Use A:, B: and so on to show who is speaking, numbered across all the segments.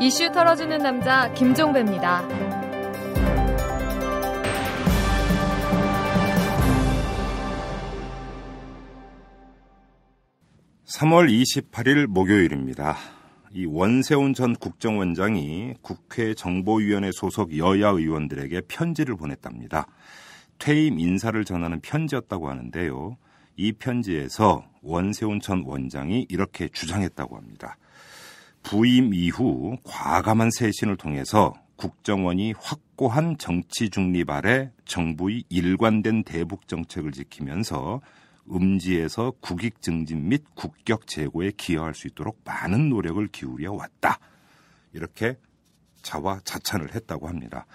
A: 이슈 털어주는 남자 김종배입니다.
B: 3월 28일 목요일입니다. 이 원세훈 전 국정원장이 국회 정보위원회 소속 여야 의원들에게 편지를 보냈답니다. 퇴임 인사를 전하는 편지였다고 하는데요. 이 편지에서 원세훈 전 원장이 이렇게 주장했다고 합니다. 부임 이후 과감한 쇄신을 통해서 국정원이 확고한 정치 중립 아래 정부의 일관된 대북 정책을 지키면서 음지에서 국익 증진 및 국격 제고에 기여할 수 있도록 많은 노력을 기울여 왔다. 이렇게 자화자찬을 했다고 합니다.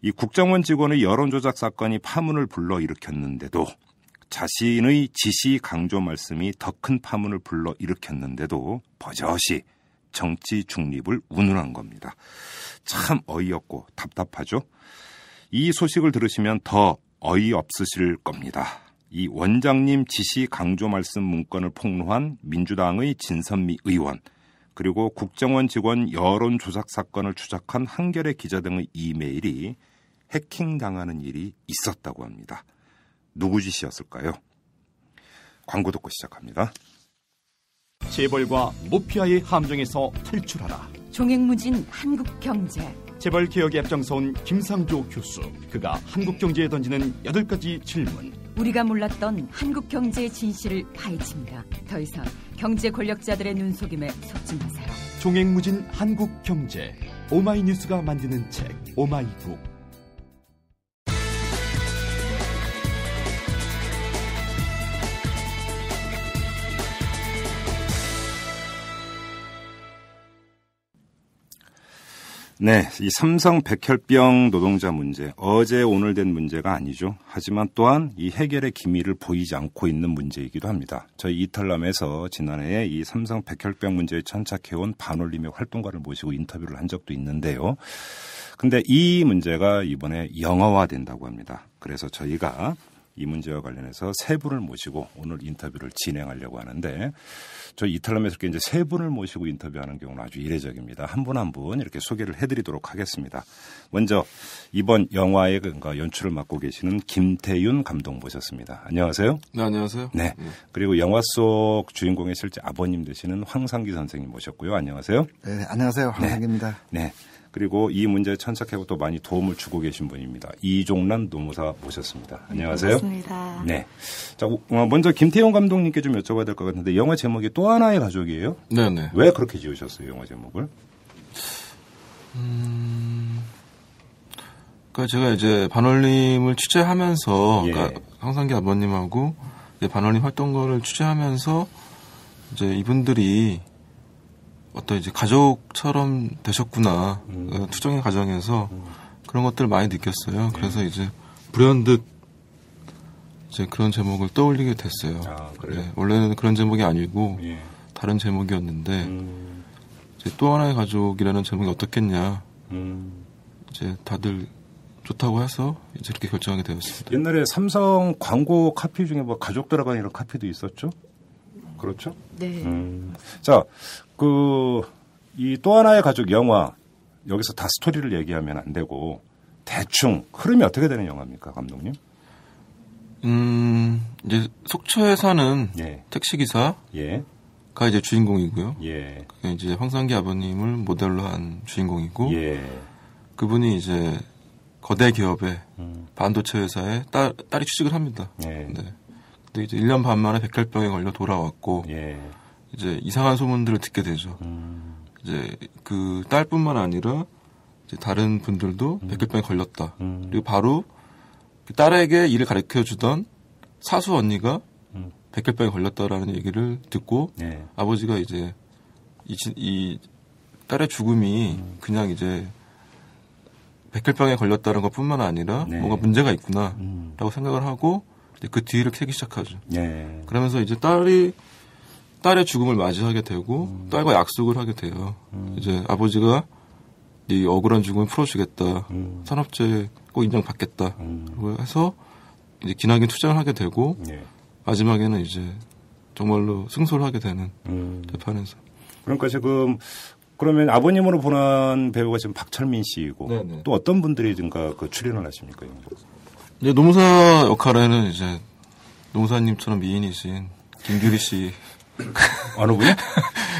B: 이 국정원 직원의 여론조작 사건이 파문을 불러일으켰는데도 자신의 지시 강조 말씀이 더 큰 파문을 불러일으켰는데도 버젓이 정치 중립을 운운한 겁니다. 참 어이없고 답답하죠. 이 소식을 들으시면 더 어이없으실 겁니다. 이 원장님 지시 강조 말씀 문건을 폭로한 민주당의 진선미 의원, 그리고 국정원 직원 여론 조작 사건을 추적한 한겨레 기자 등의 이메일이 해킹당하는 일이 있었다고 합니다. 누구 지시였을까요? 광고 듣고 시작합니다.
C: 재벌과 모피아의 함정에서 탈출하라.
D: 종횡무진 한국경제.
C: 재벌 개혁에 앞장서온 김상조 교수. 그가 한국경제에 던지는 8가지 질문.
D: 우리가 몰랐던 한국경제의 진실을 파헤칩니다. 더 이상 경제 권력자들의 눈속임에 속지 마세요.
C: 종횡무진 한국경제. 오마이뉴스가 만드는 책 오마이북.
B: 네, 이 삼성 백혈병 노동자 문제, 어제 오늘 된 문제가 아니죠. 하지만 또한 이 해결의 기미를 보이지 않고 있는 문제이기도 합니다. 저희 이탈남에서 지난해에 이 삼성 백혈병 문제에 천착해온 반올림의 활동가를 모시고 인터뷰를 한 적도 있는데요. 근데 이 문제가 이번에 영화화된다고 합니다. 그래서 저희가 이 문제와 관련해서 세 분을 모시고 오늘 인터뷰를 진행하려고 하는데, 저희 이탈남에서 이렇게 이제 세 분을 모시고 인터뷰하는 경우는 아주 이례적입니다. 한 분 한 분 이렇게 소개를 해드리도록 하겠습니다. 먼저 이번 영화의 연출을 맡고 계시는 김태윤 감독 모셨습니다. 안녕하세요.
E: 네, 안녕하세요.
B: 네. 그리고 영화 속 주인공의 실제 아버님 되시는 황상기 선생님 모셨고요. 안녕하세요.
F: 네, 안녕하세요. 황상기입니다.
B: 네. 그리고 이 문제에 천착하고 또 많이 도움을 주고 계신 분입니다. 이종란 노무사 모셨습니다. 안녕하세요.
G: 반갑습니다.
B: 네. 자, 먼저 김태용 감독님께 좀 여쭤봐야 될 것 같은데, 영화 제목이 또 하나의 가족이에요?
E: 네네.
B: 왜 그렇게 지으셨어요, 영화 제목을?
E: 그러니까 제가 이제 반올림을 취재하면서,
B: 예.
E: 그러니까 황상기 아버님하고 이제 반올림 활동가를 취재하면서 이제 이분들이 어떤 이제 가족처럼 되셨구나. 투정의 과정에서 그런 것들을 많이 느꼈어요. 그래서 이제 불현듯 이제 그런 제목을 떠올리게 됐어요.
B: 아, 그래요?
E: 네, 원래는 그런 제목이 아니고
B: 예.
E: 다른 제목이었는데 이제 또 하나의 가족이라는 제목이 어떻겠냐. 이제 다들 좋다고 해서 이제 이렇게 결정하게 되었습니다.
B: 옛날에 삼성 광고 카피 중에 뭐 가족 들어간 이런 카피도 있었죠? 그렇죠?
G: 네.
B: 자, 이 또 하나의 가족 영화, 여기서 다 스토리를 얘기하면 안 되고, 대충 흐름이 어떻게 되는 영화입니까, 감독님?
E: 이제 속초에 사는
B: 예.
E: 택시기사가
B: 예.
E: 이제 주인공이고요.
B: 예.
E: 이제 황상기 아버님을 모델로 한 주인공이고,
B: 예.
E: 그분이 이제 거대 기업의 반도체 회사에 딸이 취직을 합니다.
B: 예.
E: 네. 근데 이제 1년 반 만에 백혈병에 걸려 돌아왔고,
B: 예.
E: 이제 이상한 소문들을 듣게 되죠. 이제 그 딸뿐만 아니라 이제 다른 분들도 백혈병에 걸렸다. 그리고 바로 그 딸에게 일을 가르쳐 주던 사수 언니가 백혈병에 걸렸다라는 얘기를 듣고
B: 예.
E: 아버지가 이제 이 딸의 죽음이 그냥 이제 백혈병에 걸렸다는 것뿐만 아니라
B: 네.
E: 뭔가 문제가 있구나라고 생각을 하고 이제 그 뒤를 캐기 시작하죠.
B: 예.
E: 그러면서 이제 딸의 죽음을 맞이하게 되고 딸과 약속을 하게 돼요. 이제 아버지가 네 억울한 죽음을 풀어주겠다. 산업재해 꼭 인정받겠다. 그리고 해서 이제 기나긴 투쟁을 하게 되고
B: 예.
E: 마지막에는 이제 정말로 승소를 하게 되는 재판에서.
B: 그러니까 지금 그러면 아버님으로 보는 배우가 지금 박철민 씨이고
E: 네네.
B: 또 어떤 분들이 그 출연을 하십니까?
E: 이제 노무사 역할에는 이제 노무사님처럼 미인이신 김규리 씨.
B: 어느 분이?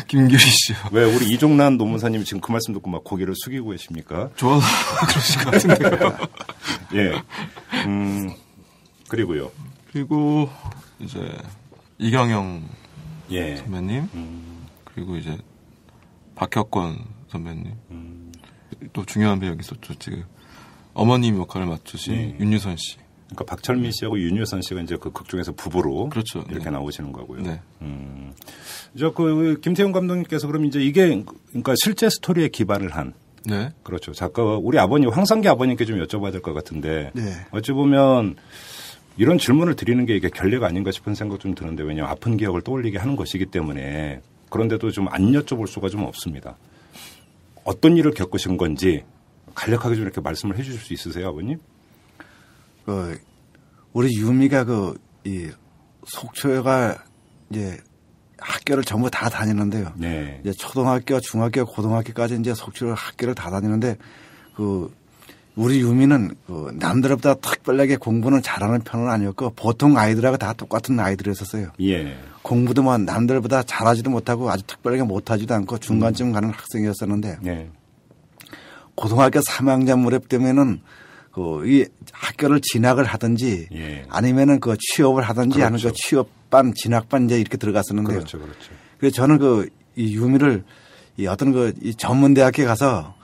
E: 김규리 씨요.
B: 왜 우리 이종란 노무사님이 지금 그 말씀 듣고 막 고개를 숙이고 계십니까?
E: 좋아서 그러신 것 같은데요.
B: 예. 그리고요.
E: 그리고 이제 이경영
B: 예.
E: 선배님. 그리고 이제 박혁권 선배님. 또 중요한 배역이 있었죠. 지금 어머님 역할을 맡으신 윤유선 씨.
B: 그러니까 박철민 씨하고 윤유선 씨가 이제 그 극 중에서 부부로
E: 그렇죠.
B: 이렇게
E: 네.
B: 나오시는 거고요.
E: 네.
B: 그 김태훈 감독님께서 그럼 이제 이게 그러니까 실제 스토리에 기반을 한
E: 네.
B: 그렇죠. 작가 우리 아버님 황성기 아버님께 좀 여쭤봐야 될 것 같은데
F: 네.
B: 어찌 보면 이런 질문을 드리는 게 이게 결례가 아닌가 싶은 생각 좀 드는데 왜냐하면 아픈 기억을 떠올리게 하는 것이기 때문에 그런데도 좀 안 여쭤볼 수가 좀 없습니다. 어떤 일을 겪으신 건지 간략하게 좀 이렇게 말씀을 해 주실 수 있으세요, 아버님?
F: 우리 유미가 이 속초가 이제 학교를 전부 다 다니는데요.
B: 네.
F: 이제 초등학교, 중학교, 고등학교까지 이제 속초 학교를 다 다니는데 우리 유미는 남들보다 특별하게 공부는 잘하는 편은 아니었고 보통 아이들하고 다 똑같은 아이들이었었어요.
B: 예.
F: 공부도 뭐 남들보다 잘하지도 못하고 아주 특별하게 못하지도 않고 중간쯤 가는 학생이었었는데
B: 네.
F: 고등학교 3학년 무렵 되면은 이 학교를 진학을 하든지
B: 예.
F: 아니면은 취업을 하든지
B: 그렇죠.
F: 하는 취업반, 진학반 이제 이렇게 들어갔었는데요.
B: 그렇죠, 그렇죠.
F: 그래서 저는 이 유미를 이 어떤 이 전문대학교에 가서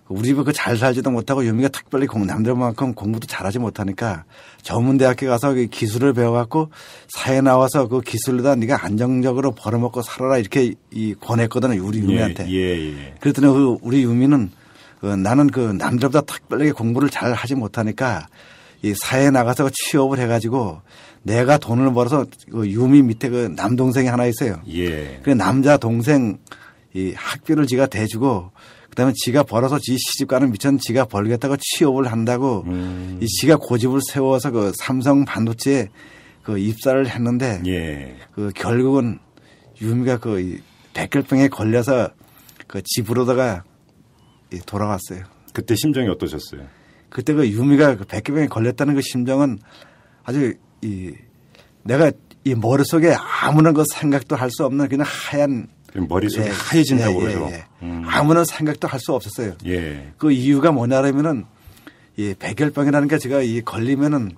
F: 우리 집에 잘 살지도 못하고 유미가 특별히 남들만큼 공부도 잘하지 못하니까 전문대학교 가서 기술을 배워갖고 사회 나와서 그 기술로다 네가 안정적으로 벌어먹고 살아라 이렇게 권했거든요. 우리 유미한테.
B: 예.
F: 그랬더니 우리 유미는 나는 남들보다 특별하게 공부를 잘 하지 못하니까 이 사회에 나가서 취업을 해가지고 내가 돈을 벌어서 유미 밑에 남동생이 하나 있어요.
B: 예.
F: 그 남자 동생 이 학비를 지가 대주고 그다음에 지가 벌어서 지 시집가는 미천 지가 벌겠다고 취업을 한다고 이 지가 고집을 세워서 삼성 반도체에 입사를 했는데
B: 예.
F: 결국은 유미가 백혈병에 걸려서 집으로다가 돌아갔어요.
B: 그때 심정이 어떠셨어요?
F: 그때 유미가 백혈병에 걸렸다는 심정은 아주 내가 이 머릿속에 아무런 생각도 할 수 없는 그냥 하얀
B: 머릿속이 하얘진다고 그러죠.
F: 아무런 생각도 할 수 없었어요.
B: 예.
F: 그 이유가 뭐냐면은 이 백혈병이라는 게 제가 걸리면은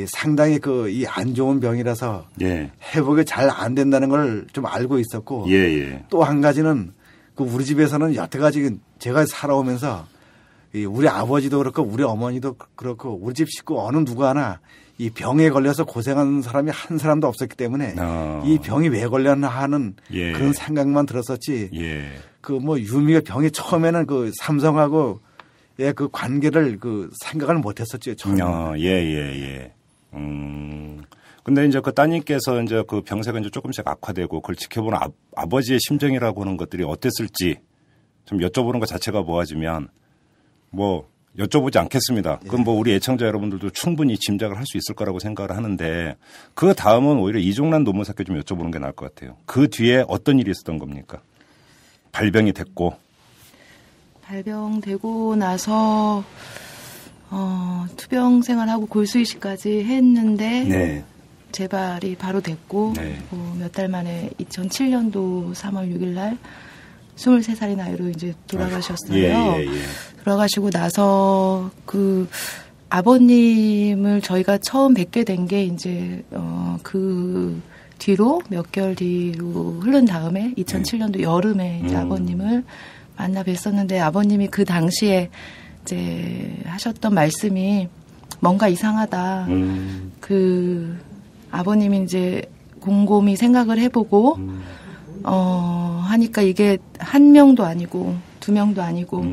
F: 상당히 이 안 좋은 병이라서
B: 예.
F: 회복이 잘 안 된다는 걸 좀 알고 있었고
B: 예.
F: 또 한 가지는 우리 집에서는 여태까지 제가 살아오면서 우리 아버지도 그렇고 우리 어머니도 그렇고 우리 집 식구 어느 누구 하나 이 병에 걸려서 고생하는 사람이 한 사람도 없었기 때문에 이 병이 왜 걸렸나 하는
B: 예.
F: 그런 생각만 들었었지.
B: 예.
F: 유미가 병이 처음에는 삼성하고 그 관계를 생각을 못 했었죠. 처음에.
B: 예. 근데 이제 따님께서 이제 병세가 이제 조금씩 악화되고 그걸 지켜보는 아버지의 심정이라고 하는 것들이 어땠을지 좀 여쭤보는 것 자체가 모아지면 여쭤보지 않겠습니다. 그럼 우리 애청자 여러분들도 충분히 짐작을 할 수 있을 거라고 생각을 하는데 그 다음은 오히려 이종란 노무사께 좀 여쭤보는 게 나을 것 같아요. 그 뒤에 어떤 일이 있었던 겁니까? 발병이 됐고.
G: 발병되고 나서 투병 생활하고 골수이식까지 했는데
B: 네.
G: 재발이 바로 됐고
B: 네.
G: 몇 달 만에 2007년도 3월 6일 날 23살의 나이로 이제 돌아가셨어요.
B: 예.
G: 돌아가시고 나서 아버님을 저희가 처음 뵙게 된 게 이제 그 뒤로 몇 개월 뒤로 흐른 다음에 2007년도 여름에 이제 아버님을 만나 뵀었는데 아버님이 그 당시에 이제 하셨던 말씀이 뭔가 이상하다. 아버님이 이제 곰곰이 생각을 해보고 하니까 이게 한 명도 아니고 두 명도 아니고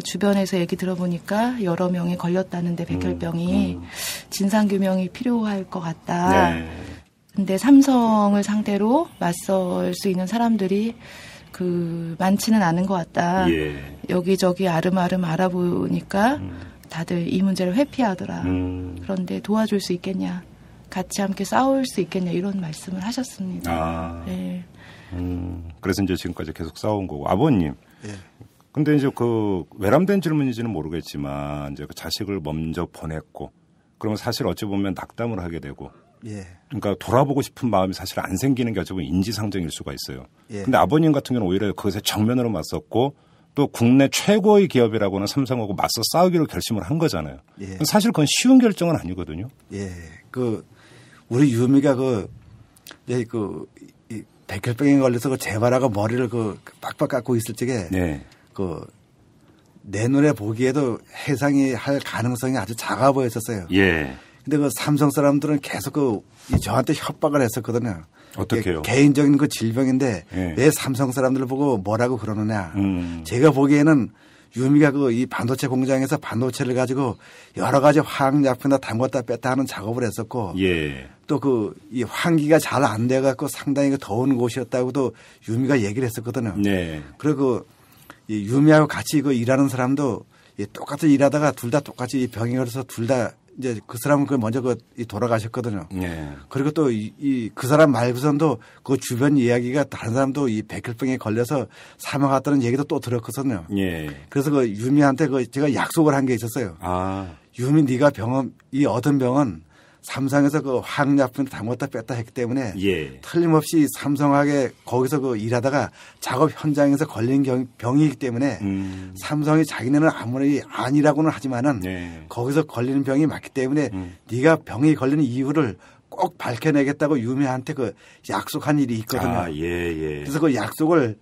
G: 주변에서 얘기 들어보니까 여러 명이 걸렸다는데 백혈병이 진상규명이 필요할 것 같다.
B: 네.
G: 근데 삼성을 상대로 맞설 수 있는 사람들이 많지는 않은 것 같다.
B: 예.
G: 여기저기 아름아름 알아보니까 다들 이 문제를 회피하더라. 그런데 도와줄 수 있겠냐. 같이 함께 싸울 수 있겠냐. 이런 말씀을 하셨습니다.
B: 아.
G: 네.
B: 그래서 이제 지금까지 계속 싸운 거고. 아버님,
F: 예.
B: 근데 이제 그 외람된 질문인지는 모르겠지만 이제 그 자식을 먼저 보냈고 그러면 사실 어찌 보면 낙담을 하게 되고
F: 예.
B: 그러니까 돌아보고 싶은 마음이 사실 안 생기는 게 어찌 보면 인지상정일 수가 있어요.
F: 예.
B: 근데 아버님 같은 경우는 오히려 그것에 정면으로 맞섰고 또 국내 최고의 기업이라고는 삼성하고 맞서 싸우기로 결심을 한 거잖아요.
F: 예.
B: 사실 그건 쉬운 결정은 아니거든요.
F: 예. 그 우리 유미가 이 백혈병에 걸려서 그 재발하고 머리를 빡빡 깎고 있을 적에
B: 네.
F: 내 눈에 보기에도 해상이 할 가능성이 아주 작아 보였었어요.
B: 예.
F: 근데 그 삼성 사람들은 계속 저한테 협박을 했었거든요.
B: 어떻게요?
F: 개인적인 그 질병인데
B: 예.
F: 왜 삼성 사람들을 보고 뭐라고 그러느냐. 제가 보기에는 유미가 이 반도체 공장에서 반도체를 가지고 여러 가지 화학약품이나 담궜다 뺐다 하는 작업을 했었고
B: 예.
F: 또 이 환기가 잘 안 돼 갖고 상당히 더운 곳이었다고도 유미가 얘기를 했었거든요.
B: 네.
F: 그리고 이 유미하고 같이 일하는 사람도 똑같이 일하다가 둘 다 똑같이 병이 걸려서 둘 다 이제 그 사람은 먼저 돌아가셨거든요.
B: 네.
F: 그리고 또 그 사람 말고선도 그 주변 이야기가 다른 사람도 이 백혈병에 걸려서 사망했다는 얘기도 또 들었거든요.
B: 예.
F: 그래서 그 유미한테 제가 약속을 한 게 있었어요.
B: 아.
F: 유미 네가 이 얻은 병은 삼성에서 그 화학약품 담궜다 뺐다 했기 때문에
B: 예.
F: 틀림없이 삼성하게 거기서 일하다가 작업 현장에서 걸린 병이기 때문에 삼성이 자기네는 아무리 아니라고는 하지만은
B: 네.
F: 거기서 걸리는 병이 맞기 때문에 네가 병이 걸리는 이유를 꼭 밝혀내겠다고 유미한테 약속한 일이 있거든요.
B: 아, 예.
F: 그래서 그 약속을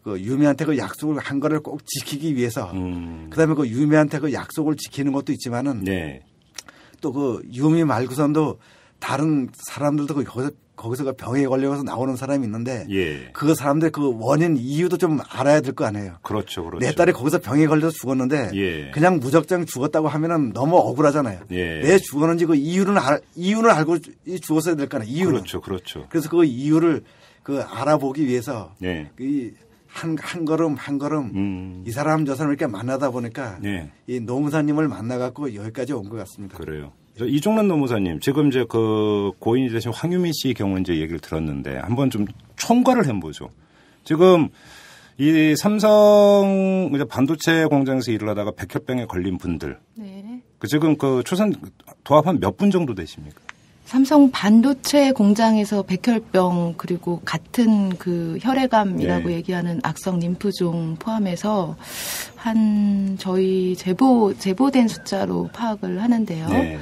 F: 유미한테 그 약속을 한 거를 꼭 지키기 위해서 그다음에 그 유미한테 그 약속을 지키는 것도 있지만은
B: 네.
F: 또 유미 말고선도 다른 사람들도 거기서 그 병에 걸려서 나오는 사람이 있는데
B: 예.
F: 그 사람들 그 원인 이유도 좀 알아야 될 거 아니에요.
B: 그렇죠.
F: 내 딸이 거기서 병에 걸려서 죽었는데
B: 예.
F: 그냥 무작정 죽었다고 하면은 너무 억울하잖아요.
B: 예.
F: 왜 죽었는지 그 이유는 알고 죽었어야 될 거 아니에요. 이유는.
B: 그렇죠.
F: 그래서 그 이유를 알아보기 위해서
B: 네.
F: 한 걸음 이 사람 저 사람 이렇게 만나다 보니까
B: 네.
F: 이 노무사님을 만나갖고 여기까지 온 것 같습니다.
B: 그래요. 이종란 노무사님, 지금 이제 그 고인이 되신 황유미 씨 경우 이제 얘기를 들었는데 한번 좀 총괄을 해보죠. 지금 이 삼성 이제 반도체 공장에서 일을 하다가 백혈병에 걸린 분들.
G: 네.
B: 지금 초산 도합 한 몇 분 정도 되십니까?
G: 삼성 반도체 공장에서 백혈병 그리고 같은 혈액암이라고
B: 네.
G: 얘기하는 악성 림프종 포함해서 저희 제보된 숫자로 파악을 하는데요.
B: 네.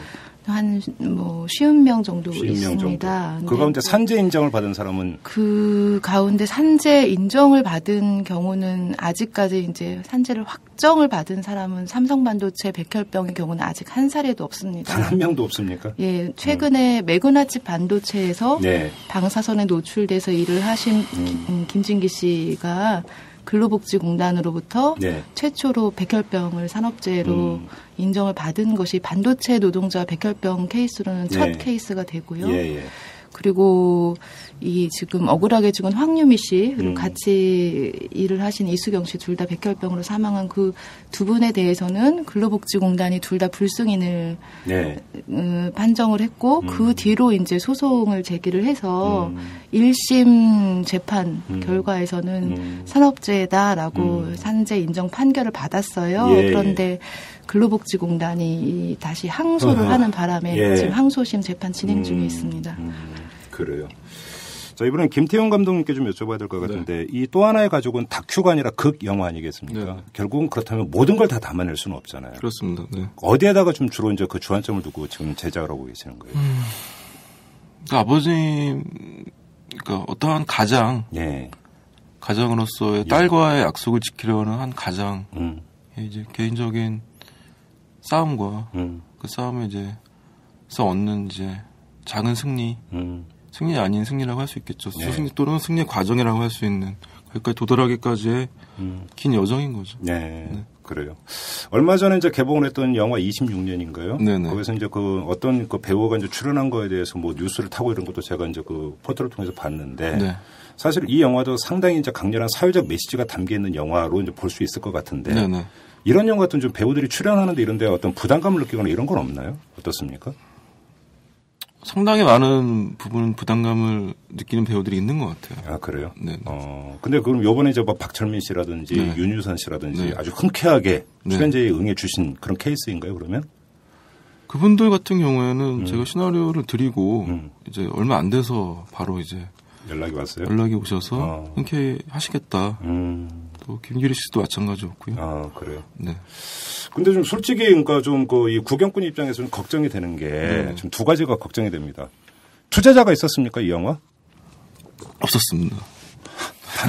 G: 한 50명 정도 있습니다.
B: 그 가운데 산재 인정을 받은 사람은
G: 그 가운데 산재 인정을 받은 경우는 아직까지 이제 산재를 확정을 받은 사람은 삼성반도체 백혈병의 경우는 아직 한 사례도 없습니다.
B: 단 한 명도 없습니까?
G: 예, 최근에 매그나칩 반도체에서
B: 네.
G: 방사선에 노출돼서 일을 하신 김진기 씨가 근로복지공단으로부터
B: 네.
G: 최초로 백혈병을 산업재해로 인정을 받은 것이 반도체 노동자 백혈병 케이스로는 첫
B: 네.
G: 케이스가 되고요.
B: 예.
G: 그리고 이 지금 억울하게 죽은 황유미 씨 그리고 같이 일을 하신 이수경 씨 둘 다 백혈병으로 사망한 그 두 분에 대해서는 근로복지공단이 둘 다 불승인을
B: 네.
G: 판정을 했고 그 뒤로 이제 소송을 제기를 해서 1심 재판 결과에서는 산업재해다라고 산재 인정 판결을 받았어요.
B: 예.
G: 그런데 근로복지공단이 다시 항소를 하는 바람에
B: 예.
G: 지금 항소심 재판 진행 중에 있습니다.
B: 그래요. 자, 이번엔 김태용 감독님께 좀 여쭤봐야 될 것 같은데 이 또 하나의 가족은 다큐가 아니라 극 영화 아니겠습니까?
E: 네.
B: 결국은 그렇다면 모든 걸 다 담아낼 수는 없잖아요.
E: 그렇습니다. 네.
B: 어디에다가 좀 주로 이제 그 주안점을 두고 지금 제작을 하고 계시는 거예요?
E: 그러니까 아버님, 그러니까 어떠한
B: 예.
E: 가장으로서의 딸과의 약속을 지키려는 한 가장 이제 개인적인 싸움과 그 싸움을 이제서 얻는 이제 작은 승리, 승리 아닌 승리라고 할 수 있겠죠.
B: 네.
E: 승리 또는 승리의 과정이라고 할 수 있는 거기까지 도달하기까지의 긴 여정인 거죠.
B: 네. 그래요. 얼마 전에 이제 개봉을 했던 영화 26년인가요?
E: 네네.
B: 거기서 이제 어떤 배우가 이제 출연한 거에 대해서 뉴스를 타고 이런 것도 제가 이제 포털을 통해서 봤는데
E: 네.
B: 사실 이 영화도 상당히 이제 강렬한 사회적 메시지가 담겨 있는 영화로 이제 볼 수 있을 것 같은데
E: 네네.
B: 이런 영화 같은 좀 배우들이 출연하는데 이런데 어떤 부담감을 느끼거나 이런 건 없나요? 어떻습니까?
E: 상당히 많은 부분 부담감을 느끼는 배우들이 있는 것 같아요.
B: 아, 그래요?
E: 네.
B: 근데 그럼 요번에 뭐 박철민 씨라든지
E: 네.
B: 윤유선 씨라든지
E: 네.
B: 아주 흔쾌하게
E: 네.
B: 출연제에 응해 주신 그런 케이스인가요, 그러면?
E: 그분들 같은 경우에는 제가 시나리오를 드리고 이제 얼마 안 돼서 바로 이제
B: 연락이 왔어요?
E: 연락이 오셔서 흔쾌히 하시겠다. 또 김기리 씨도 마찬가지였고요.
B: 아, 그래요?
E: 네.
B: 근데 좀 솔직히 그러니까 좀 이 구경꾼 입장에서는 걱정이 되는 게
E: 네.
B: 지금 두 가지가 걱정이 됩니다. 투자자가 있었습니까, 이 영화?
E: 없었습니다.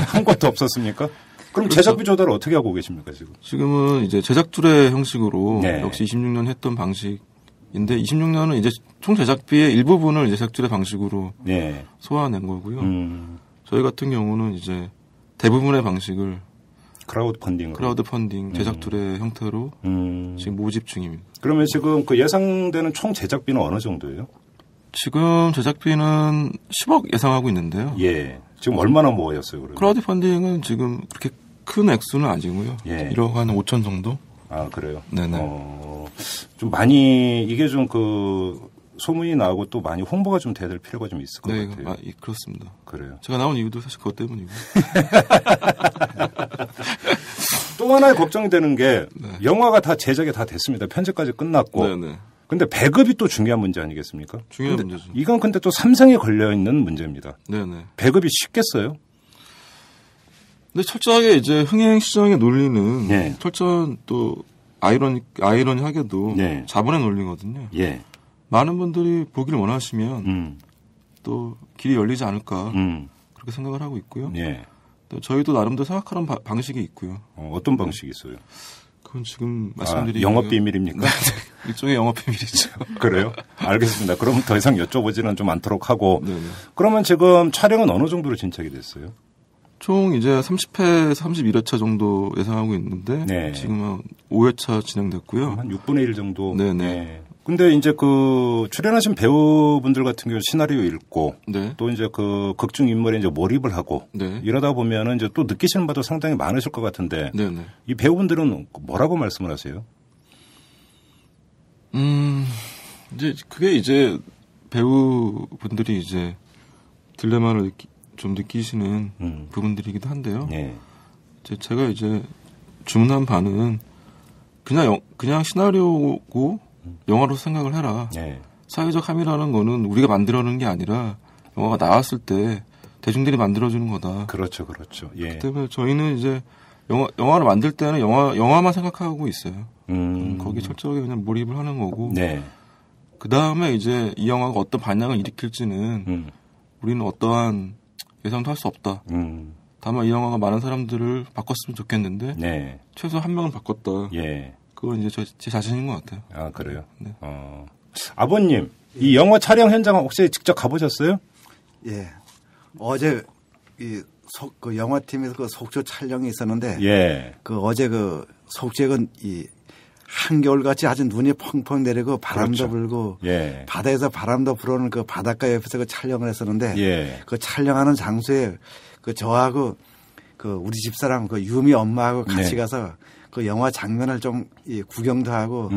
B: 한 것도 없었습니까? 그럼 제작비 조달을 어떻게 하고 계십니까, 지금?
E: 지금은 이제 제작줄의 형식으로
B: 네.
E: 역시 26년 했던 방식인데 26년은 이제 총 제작비의 일부분을 이제 제작줄의 방식으로
B: 네.
E: 소화낸 거고요.
B: 음.
E: 저희 같은 경우는 이제 대부분의 방식을
B: 크라우드 펀딩으로.
E: 크라우드 펀딩 제작툴의 형태로 지금 모집 중입니다.
B: 그러면 지금 그 예상되는 총 제작비는 어느 정도예요?
E: 지금 제작비는 10억 예상하고 있는데요.
B: 예. 지금 얼마나 모였어요, 그러면?
E: 크라우드 펀딩은 지금 그렇게 큰 액수는 아니고요.
B: 예.
E: 1억 한 5천 정도?
B: 아, 그래요?
E: 네네.
B: 좀 많이, 이게 좀 그, 소문이 나고 또 많이 홍보가 좀 돼야 될 필요가 좀 있을 것
E: 네,
B: 같아요.
E: 예, 그렇습니다.
B: 그래요.
E: 제가 나온 이유도 사실 그것 때문이고.
B: 또 하나의 걱정이 되는 게 영화가 다 제작이 다 됐습니다. 편집까지 끝났고.
E: 네네.
B: 근데 배급이 또 중요한 문제 아니겠습니까?
E: 중요한
B: 근데
E: 문제죠.
B: 이건 근데 또 삼성에 걸려있는 문제입니다.
E: 네네.
B: 배급이 쉽겠어요?
E: 근데 철저하게 이제 흥행 시장의 논리는
B: 네.
E: 철저한 또 아이러니하게도
B: 네.
E: 자본의 논리거든요.
B: 예.
E: 많은 분들이 보기를 원하시면 또 길이 열리지 않을까 그렇게 생각을 하고 있고요.
B: 예.
E: 또 저희도 나름대로 생각하는 방식이 있고요.
B: 어떤 방식이 있어요?
E: 그건 지금 말씀드리기
B: 영업 비밀입니까?
E: 일종의 영업 비밀이죠.
B: 그래요? 알겠습니다. 그럼 더 이상 여쭤보지는 좀 않도록 하고.
E: 네네.
B: 그러면 지금 촬영은 어느 정도로 진척이 됐어요?
E: 총 이제 30회, 31회차 정도 예상하고 있는데
B: 네.
E: 지금 한 5회차 진행됐고요.
B: 한 6분의 1 정도.
E: 네네.
B: 네. 근데 이제 그 출연하신 배우분들 같은 경우 시나리오 읽고
E: 네.
B: 또 이제 그 극중 인물에 이제 몰입을 하고
E: 네.
B: 이러다 보면은 이제 또 느끼시는 바도 상당히 많으실 것 같은데
E: 네네.
B: 이 배우분들은 뭐라고 말씀을 하세요?
E: 이제 그게 이제 배우분들이 이제 딜레마를 좀 느끼시는 부분들이기도 한데요.
B: 네.
E: 제가 이제 주문한 바는 그냥 시나리오고 영화로 생각을 해라.
B: 네.
E: 사회적 함의라는 거는 우리가 만들어내는 게 아니라 영화가 나왔을 때 대중들이 만들어주는 거다.
B: 그렇죠, 그렇죠. 예.
E: 그렇기 때문에 저희는 이제 영화를 만들 때는 영화만 생각하고 있어요. 거기 철저하게 그냥 몰입을 하는 거고.
B: 네.
E: 그 다음에 이제 이 영화가 어떤 반향을 일으킬지는 우리는 어떠한 예상도 할 수 없다. 다만 이 영화가 많은 사람들을 바꿨으면 좋겠는데
B: 네.
E: 최소 한 명을 바꿨다.
B: 예.
E: 그건 이제 제 자신인 것 같아요.
B: 아, 그래요?
E: 네.
B: 아버님, 이 영화 촬영 현장 혹시 직접 가보셨어요?
F: 예. 어제 그 영화팀에서 그 속초 촬영이 있었는데
B: 예.
F: 그 어제 그 속초는 이 한겨울같이 아주 눈이 펑펑 내리고 바람도
B: 그렇죠.
F: 불고
B: 예.
F: 바다에서 바람도 불어오는 그 바닷가 옆에서 그 촬영을 했었는데
B: 예.
F: 그 촬영하는 장소에 그 저하고 그 우리 집사람 그 유미 엄마하고 같이
B: 네.
F: 가서 그 영화 장면을 좀 구경도 하고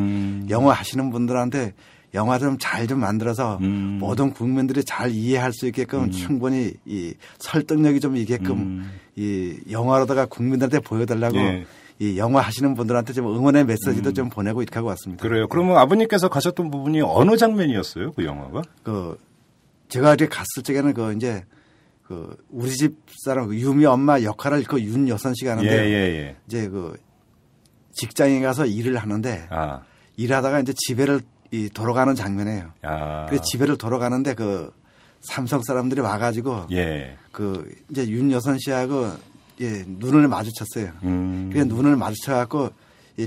F: 영화 하시는 분들한테 영화 좀 잘 좀 만들어서 모든 국민들이 잘 이해할 수 있게끔 충분히 이 설득력이 좀 있게끔 이 영화로다가 국민들한테 보여달라고
B: 예.
F: 이 영화 하시는 분들한테 좀 응원의 메시지도 좀 보내고 이렇게 하고 왔습니다.
B: 그래요. 그러면 아버님께서 가셨던 부분이 어느 장면이었어요? 그 영화가?
F: 그 제가 이렇게 갔을 적에는 그 이제 그 우리 집 사람 유미 엄마 역할을 그 윤여선 씨가 하는데
B: 예.
F: 이제 그 직장에 가서 일을 하는데
B: 아.
F: 일하다가 이제 집에를 돌아가는 장면이에요.
B: 아.
F: 그래서 집에를 돌아가는데 그 삼성 사람들이 와가지고
B: 예.
F: 그 이제 윤여선 씨하고 눈을 마주쳤어요. 그래서 눈을 마주쳐갖고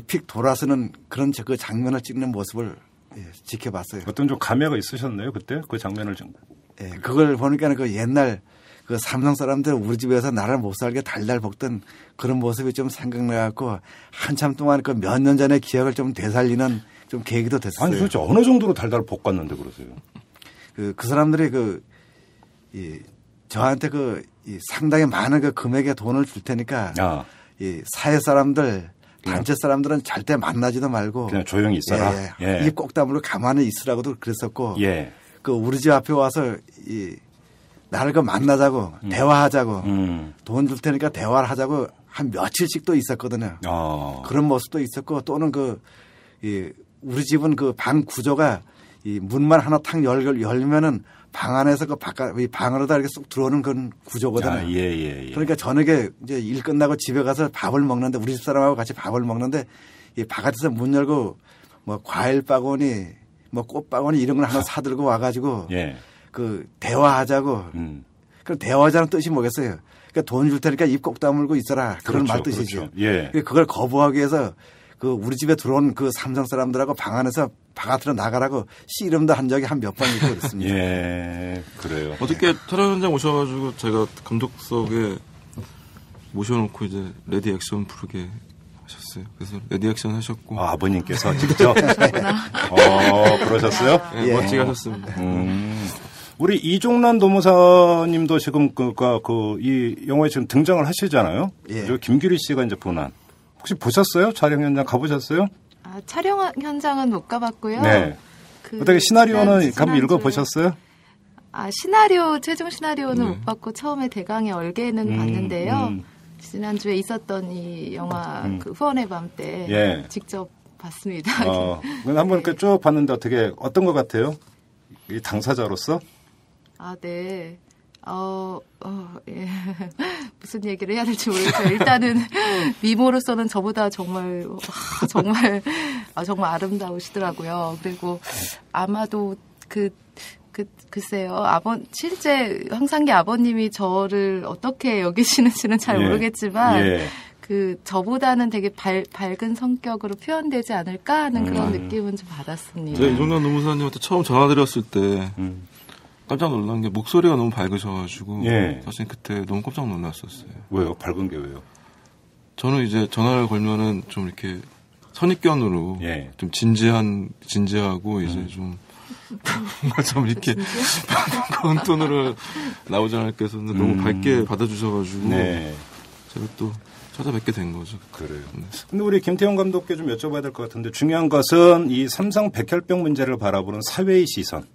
F: 픽 돌아서는 그런 그 장면을 찍는 모습을 지켜봤어요.
B: 어떤 좀 감회가 있으셨나요? 그때 그 장면을 좀.
F: 예, 그걸 보니까 그 옛날 그 삼성 사람들 우리 집에서 나를 못 살게 달달 볶던 그런 모습이 좀 생각나갖고 한참 동안 그 몇 년 전의 기억을 좀 되살리는 좀 계기도 됐어요.
B: 아니 도대체 어느 정도로 달달 볶았는데 그러세요?
F: 그 사람들이 저한테 상당히 많은 그 금액의 돈을 줄 테니까 이 사회 사람들 단체 사람들은 절대 만나지도 말고
B: 그냥 조용히 있어라.
F: 이 꼭다물고 가만히 있으라고도 그랬었고
B: 예.
F: 그 우리 집 앞에 와서 나를 그 만나자고 대화하자고 돈 줄 테니까 대화를 하자고 한 며칠씩 또 있었거든요. 그런 모습도 있었고 또는 우리 집은 그 방 구조가 이 문만 하나 탁 열면은 방 안에서 그 이 방으로다 이렇게 쏙 들어오는 그런 구조거든요.
B: 예.
F: 그러니까 저녁에 이제 일 끝나고 집에 가서 밥을 먹는데 우리 집 사람하고 같이 밥을 먹는데 이 바깥에서 문 열고 뭐 과일 바구니 뭐 꽃 바구니 이런 걸 하나 사들고 와가지고
B: 예.
F: 그 대화하자고. 그럼 대화하자는 뜻이 뭐겠어요? 그러니까 돈 줄 테니까 입 꼭 다물고 있어라. 그런 말 뜻이죠.
B: 그렇죠. 예.
F: 그걸 거부하기 위해서 그 우리 집에 들어온 그 삼성 사람들하고 방 안에서 바깥으로 나가라고 씨름도 한 적이 한 몇 번 있고 그렇습니다.
B: 예, 그래요.
E: 어떻게 촬영 현장 오셔가지고 제가 감독석에 모셔놓고 이제 레디 액션 부르게 하셨어요. 그래서 레디 액션 하셨고.
B: 아버님께서 직접. 그러셨어요?
E: 네, 멋지게 하셨습니다.
B: 우리 이종란 도무사님도 지금 이 영화에 지금 등장을 하시잖아요.
F: 예.
B: 김규리 씨가 이제 본한. 혹시 보셨어요? 촬영 현장 가보셨어요?
G: 촬영 현장은 못 가봤고요.
B: 네. 어떻게 시나리오는 한번 읽어보셨어요?
G: 최종 시나리오는 못 봤고 처음에 대강의 얼개는 봤는데요. 지난주에 있었던 이 영화 그 후원의 밤 때 직접 봤습니다.
B: 한번 쭉 봤는데 어떤 것 같아요? 이 당사자로서?
G: 네. 예. 무슨 얘기를 해야 될지 모르겠어요. 일단은 미모로서는 저보다 정말 아름다우시더라고요. 그리고 아마도 글쎄요. 실제 황상기 아버님이 저를 어떻게 여기시는지는 잘 모르겠지만 저보다는 되게 밝은 성격으로 표현되지 않을까 하는 그런 느낌은 좀 받았습니다.
E: 제가 이종란 노무사님한테 처음 전화드렸을 때 깜짝 놀란 게 목소리가 너무 밝으셔가지고 사실 그때 너무 깜짝 놀랐었어요.
B: 왜요? 밝은 게 왜요?
E: 저는 이제 전화를 걸면은 좀 이렇게 선입견으로 좀 진지하고 이제 좀 뭔가 좀 이렇게 그런 톤으로 나오지 않을까 했었는데 너무 밝게 받아주셔가지고 제가 또 찾아뵙게 된 거죠.
B: 그래요. 근데 우리 김태형 감독께 좀 여쭤봐야 될 것 같은데 중요한 것은 이 삼성 백혈병 문제를 바라보는 사회의 시선.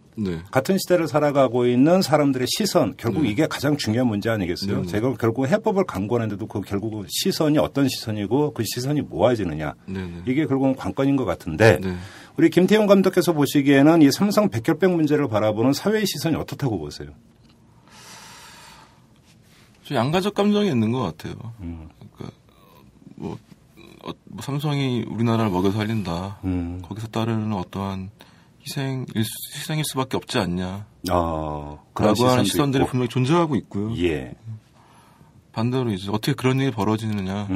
B: 같은 시대를 살아가고 있는 사람들의 시선. 결국 이게 가장 중요한 문제 아니겠어요? 제가 결국 해법을 강구하는데도 결국 시선이 어떤 시선이고 그 시선이 모아지느냐. 이게 결국은 관건인 것 같은데 우리 김태형 감독께서 보시기에는 이 삼성 백혈병 문제를 바라보는 사회의 시선이 어떻다고 보세요?
E: 양가적 감정이 있는 것 같아요. 그러니까 삼성이 우리나라를 먹여 살린다. 거기서 따르는 어떠한 희생일 수밖에 없지 않냐. 라고 하는 시선들이 분명히 존재하고 있고요. 반대로 이제 어떻게 그런 일이 벌어지느냐.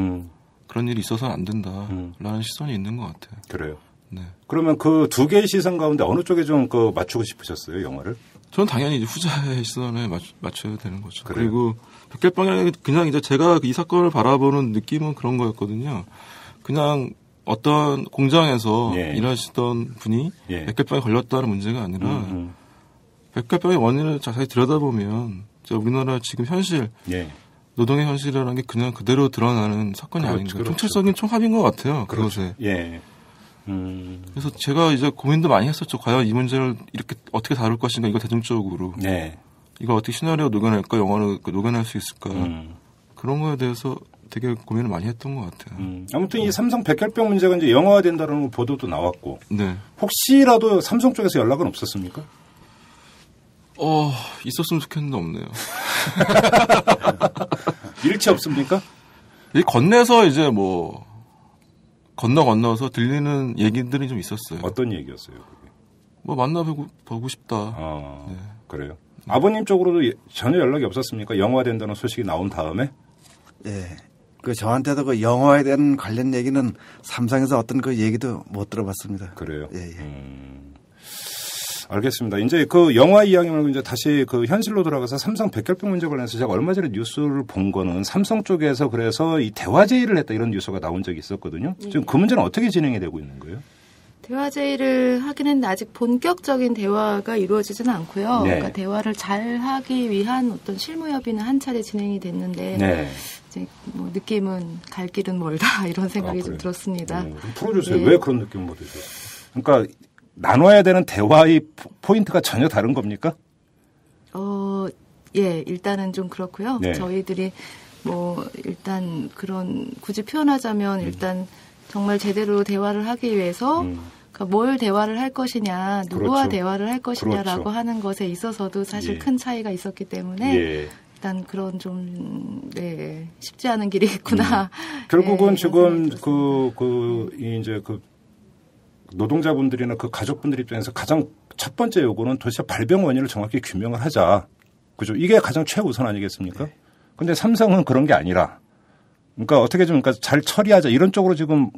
E: 그런 일이 있어서는 안 된다. 라는 시선이 있는 것 같아요.
B: 그래요? 네. 그러면 그 두 개의 시선 가운데 어느 쪽에 좀 맞추고 싶으셨어요, 영화를?
E: 저는 당연히 이제 후자의 시선에 맞춰야 되는 거죠. 그래요? 그리고 백혈병이라는 게 그냥 이제 제가 이 사건을 바라보는 느낌은 그런 거였거든요. 그냥 어떤 공장에서 일하시던 분이 백혈병에 걸렸다는 문제가 아니라 백혈병의 원인을 자세히 들여다보면 우리나라 지금 현실, 노동의 현실이라는 게 그냥 그대로 드러나는 사건이 아닌가. 총체적인 총합인 것 같아요. 그것에. 그래서 제가 이제 고민도 많이 했었죠. 과연 이 문제를 이렇게 어떻게 다룰 것인가, 이거 대중적으로. 이걸 어떻게 시나리오 녹여낼까, 영화로 녹여낼 수 있을까. 그런 거에 대해서 되게 고민을 많이 했던 것 같아요.
B: 아무튼 이 삼성 백혈병 문제가 이제 영화화된다는 보도도 나왔고. 혹시라도 삼성 쪽에서 연락은 없었습니까?
E: 있었으면 좋겠는데 없네요.
B: 일치 없습니까?
E: 이 건네서 이제 건너서 들리는 얘기들이 좀 있었어요.
B: 어떤 얘기였어요? 그게?
E: 만나보고 싶다.
B: 그래요. 아버님 쪽으로도 전혀 연락이 없었습니까? 영화화된다는 소식이 나온 다음에?
F: 저한테도 그 영화에 대한 관련 얘기는 삼성에서 어떤 그 얘기도 못 들어봤습니다.
B: 그래요? 알겠습니다. 이제 그 영화 이야기 말고 이제 다시 그 현실로 돌아가서 삼성 백혈병 문제 관련해서 제가 얼마 전에 뉴스를 본 거는 삼성 쪽에서 그래서 이 대화 제의를 했다 이런 뉴스가 나온 적이 있었거든요. 지금 그 문제는 어떻게 진행이 되고 있는 거예요?
G: 대화 제의를 하기는 아직 본격적인 대화가 이루어지지는 않고요. 그러니까 대화를 잘 하기 위한 어떤 실무 협의는 한 차례 진행이 됐는데 이제 느낌은 갈 길은 멀다 이런 생각이 좀 들었습니다.
B: 풀어주세요. 왜 그런 느낌을 못 드세요? 그러니까 나눠야 되는 대화의 포인트가 전혀 다른 겁니까?
G: 예, 일단은 좀 그렇고요.
B: 네.
G: 저희들이 뭐 일단 그런 굳이 표현하자면 일단 정말 제대로 대화를 하기 위해서 그러니까 뭘 대화를 할 것이냐, 누구와
B: 그렇죠. 대화를
G: 대화를 할 것이냐라고
B: 그렇죠.
G: 하는 것에 있어서도 사실
B: 예.
G: 큰 차이가 있었기 때문에
B: 예.
G: 일단 그런 좀 네, 쉽지 않은 길이겠구나.
B: 결국은
G: 네,
B: 지금
G: 생각이
B: 이제 노동자분들이나 그 가족분들 입장에서 가장 첫 번째 요구는 도대체 발병 원인을 정확히 규명을 하자. 그죠? 이게 가장 최우선 아니겠습니까? 근데 삼성은 그런 게 아니라 그러니까 어떻게 좀 그러니까 잘 처리하자 이런 쪽으로 지금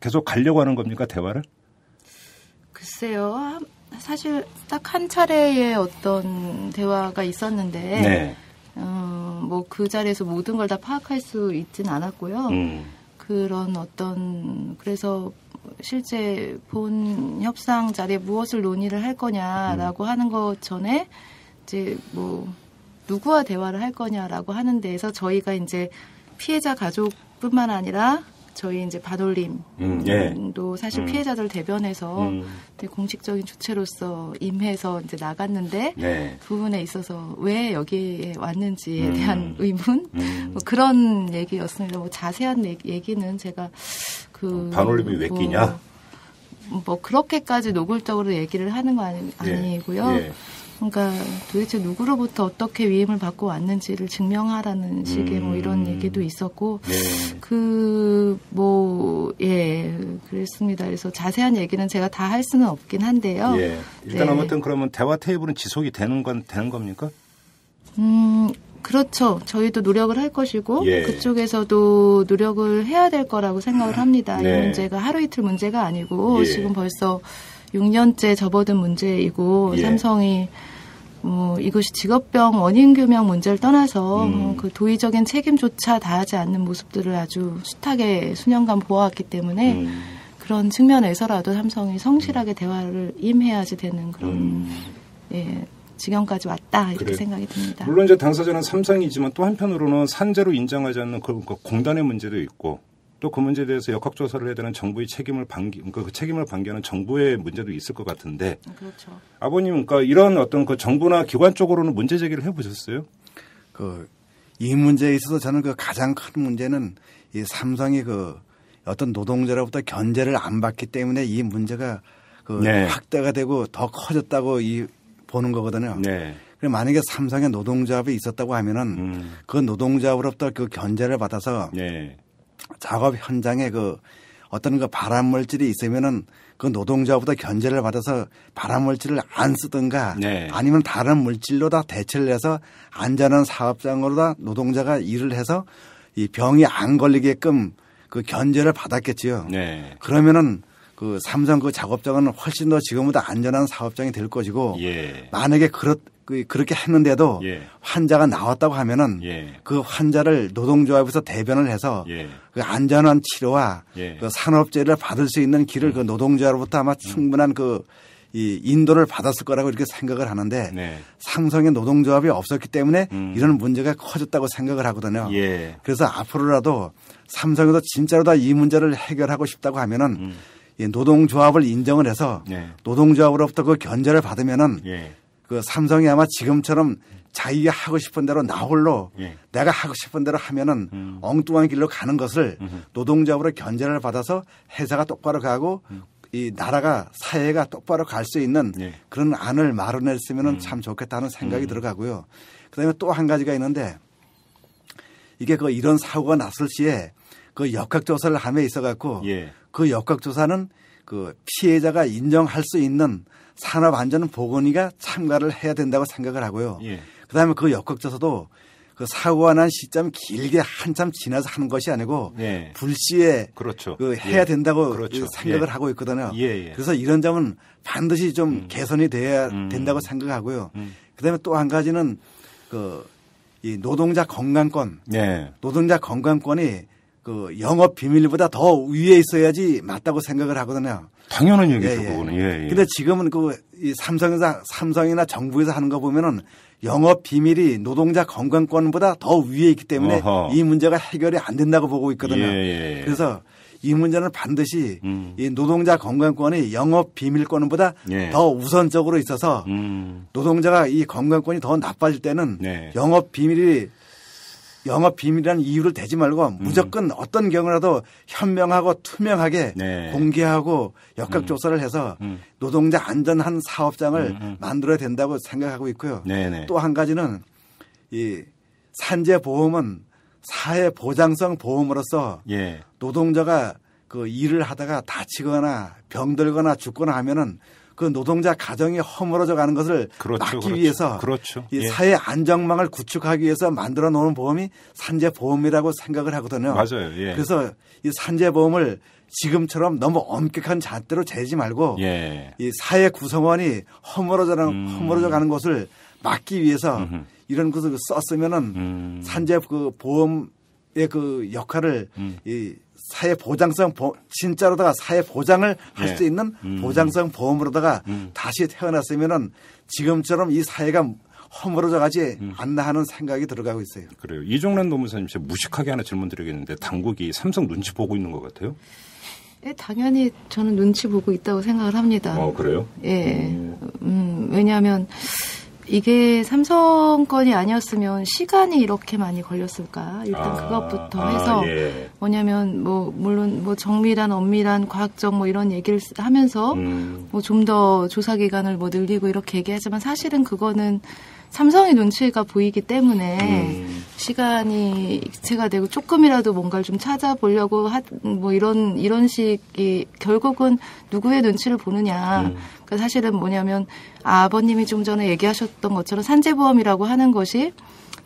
B: 계속 가려고 하는 겁니까 대화를?
G: 글쎄요. 사실 딱 한 차례의 어떤 대화가 있었는데
B: 네.
G: 뭐 그 자리에서 모든 걸 다 파악할 수 있진 않았고요. 그런 어떤 그래서 실제 본 협상 자리에 무엇을 논의를 할 거냐라고 하는 것 전에 이제 뭐 누구와 대화를 할 거냐라고 하는 데에서 저희가 이제 피해자 가족뿐만 아니라 저희 이제 반올림도 사실 피해자들 대변해서 되게 공식적인 주체로서 임해서 이제 나갔는데
B: 네.
G: 그 부분에 있어서 왜 여기에 왔는지에 대한 의문 뭐 그런 얘기였습니다. 뭐 자세한 얘기는 제가
B: 반올림이 왜 끼냐?
G: 뭐 그렇게까지 노골적으로 얘기를 하는 거 아니고요.
B: 예.
G: 그러니까 도대체 누구로부터 어떻게 위임을 받고 왔는지를 증명하라는 식의 뭐 이런 얘기도 있었고,
B: 네.
G: 그랬습니다. 그래서 자세한 얘기는 제가 다 할 수는 없긴 한데요.
B: 예. 일단
G: 네.
B: 아무튼 그러면 대화 테이블은 지속이 되는 겁니까?
G: 그렇죠. 저희도 노력을 할 것이고
B: 예.
G: 그쪽에서도 노력을 해야 될 거라고 생각을 합니다.
B: 네.
G: 이 문제가 하루 이틀 문제가 아니고
B: 예.
G: 지금 벌써 6년째 접어든 문제이고
B: 예.
G: 삼성이 이것이 직업병 원인 규명 문제를 떠나서 그 도의적인 책임조차 다하지 않는 모습들을 아주 숱하게 수년간 보아왔기 때문에 그런 측면에서라도 삼성이 성실하게 대화를 임해야지 되는 그런 지경까지 왔다 이렇게
B: 그래.
G: 생각이 듭니다.
B: 물론 이제 당사자는 삼성이지만 또 한편으로는 산재로 인정하지 않는 그 공단의 문제도 있고 또 그 문제에 대해서 역학조사를 해야 되는 정부의 책임을 그러니까 그 책임을 방기하는 정부의 문제도 있을 것 같은데.
G: 그렇죠.
B: 아버님, 그러니까 이런 어떤 그 정부나 기관 쪽으로는 문제 제기를 해보셨어요?
F: 이 문제에 있어서 저는 가장 큰 문제는 이 삼성이 어떤 노동자로부터 견제를 안 받기 때문에 이 문제가
B: 네.
F: 확대가 되고 더 커졌다고 보는 거거든요.
B: 네.
F: 그럼 만약에 삼성에 노동조합이 있었다고 하면은 그 노동조합으로부터 그 견제를 받아서
B: 네.
F: 작업 현장에 어떤 발암 물질이 있으면은 그 노동자보다 견제를 받아서 발암 물질을 안 쓰든가
B: 네.
F: 아니면 다른 물질로 다 대체를 해서 안전한 사업장으로 다 노동자가 일을 해서 이 병이 안 걸리게끔 그 견제를 받았겠지요.
B: 네.
F: 그러면은 삼성 작업장은 훨씬 더 지금보다 안전한 사업장이 될 것이고
B: 예.
F: 만약에 그렇게 했는데도
B: 예.
F: 환자가 나왔다고 하면은
B: 예.
F: 그 환자를 노동조합에서 대변을 해서
B: 예.
F: 그 안전한 치료와
B: 예.
F: 그 산업재해를 받을 수 있는 길을 그 노동자로부터 아마 충분한 이 인도를 받았을 거라고 이렇게 생각을 하는데
B: 네.
F: 삼성의 노동조합이 없었기 때문에 이런 문제가 커졌다고 생각을 하거든요.
B: 예.
F: 그래서 앞으로라도 삼성에도 진짜로 다 이 문제를 해결하고 싶다고 하면은 이 노동조합을 인정을 해서
B: 네.
F: 노동조합으로부터 그 견제를 받으면은
B: 예.
F: 그 삼성이 아마 지금처럼 자기가 하고 싶은 대로 나 홀로
B: 예.
F: 내가 하고 싶은 대로 하면은 엉뚱한 길로 가는 것을 노동자로 견제를 받아서 회사가 똑바로 가고 이 나라가 사회가 똑바로 갈 수 있는
B: 예.
F: 그런 안을 마련했으면 참 좋겠다는 생각이 들어가고요. 그다음에 또 한 가지가 있는데 이게 이런 사고가 났을 시에 역학조사를 함에 있어 갖고
B: 예.
F: 그 역학조사는 피해자가 인정할 수 있는 산업안전보건위가 참가를 해야 된다고 생각을 하고요.
B: 예.
F: 그다음에 그 역학조사도 그 사고가 난 시점 길게 한참 지나서 하는 것이 아니고
B: 예.
F: 불시에
B: 그렇죠.
F: 해야 된다고
B: 그렇죠.
F: 생각을
B: 예.
F: 하고 있거든요.
B: 예.
F: 그래서 이런 점은 반드시 좀 개선이 돼야 된다고 생각하고요. 그다음에 또 한 가지는 이 노동자 건강권,
B: 예.
F: 노동자 건강권이 영업 비밀보다 더 위에 있어야지 맞다고 생각을 하거든요.
B: 당연한 얘기죠, 그거는. 예.
F: 근데 지금은 이 삼성이나 정부에서 하는 거 보면은 영업 비밀이 노동자 건강권보다 더 위에 있기 때문에
B: 어허.
F: 이 문제가 해결이 안 된다고 보고 있거든요.
B: 예.
F: 그래서 이 문제는 반드시 이 노동자 건강권이 영업 비밀권보다
B: 예.
F: 더 우선적으로 있어서 노동자가 이 건강권이 더 나빠질 때는
B: 네.
F: 영업 비밀이라는 이유를 대지 말고 무조건 어떤 경우라도 현명하고 투명하게
B: 네.
F: 공개하고 역학 조사를 해서 노동자 안전한 사업장을 만들어야 된다고 생각하고 있고요.
B: 네네.
F: 또 한 가지는 이 산재보험은 사회보장성 보험으로서
B: 예.
F: 노동자가 그 일을 하다가 다치거나 병들거나 죽거나 하면은 그 노동자 가정이 허물어져 가는 것을 막기 위해서
B: 그렇죠.
F: 이
B: 예.
F: 사회 안정망을 구축하기 위해서 만들어 놓은 보험이 산재보험이라고 생각을 하거든요.
B: 맞아요. 예.
F: 그래서 이 산재보험을 지금처럼 너무 엄격한 잣대로 재지 말고
B: 예.
F: 이 사회 구성원이 허물어져 가는 것을 막기 위해서 이런 것을 썼으면은 산재 그 보험의 그 역할을 이 사회 보장성 진짜로다가 사회 보장을 할 수 있는 보장성 보험으로다가 다시 태어났으면은 지금처럼 이 사회가 허물어져 가지 않나 하는 생각이 들어가고 있어요.
B: 그래요. 이종란 노무사님 제가 무식하게 하나 질문 드리겠는데 당국이 삼성 눈치 보고 있는 것 같아요?
G: 예, 당연히 저는 눈치 보고 있다고 생각을 합니다.
B: 그래요?
G: 예. 왜냐하면 이게 삼성 건이 아니었으면 시간이 이렇게 많이 걸렸을까? 일단 그것부터 해서
B: 예.
G: 뭐냐면 물론 정밀한 엄밀한 과학적 이런 얘기를 하면서 좀 더 조사 기간을 늘리고 이렇게 얘기하지만 사실은 그거는 삼성의 눈치가 보이기 때문에 시간이 익체가 되고 조금이라도 뭔가를 좀 찾아보려고 이런 식이 결국은 누구의 눈치를 보느냐. 그러니까 사실은 뭐냐면 아버님이 좀 전에 얘기하셨던 것처럼 산재보험이라고 하는 것이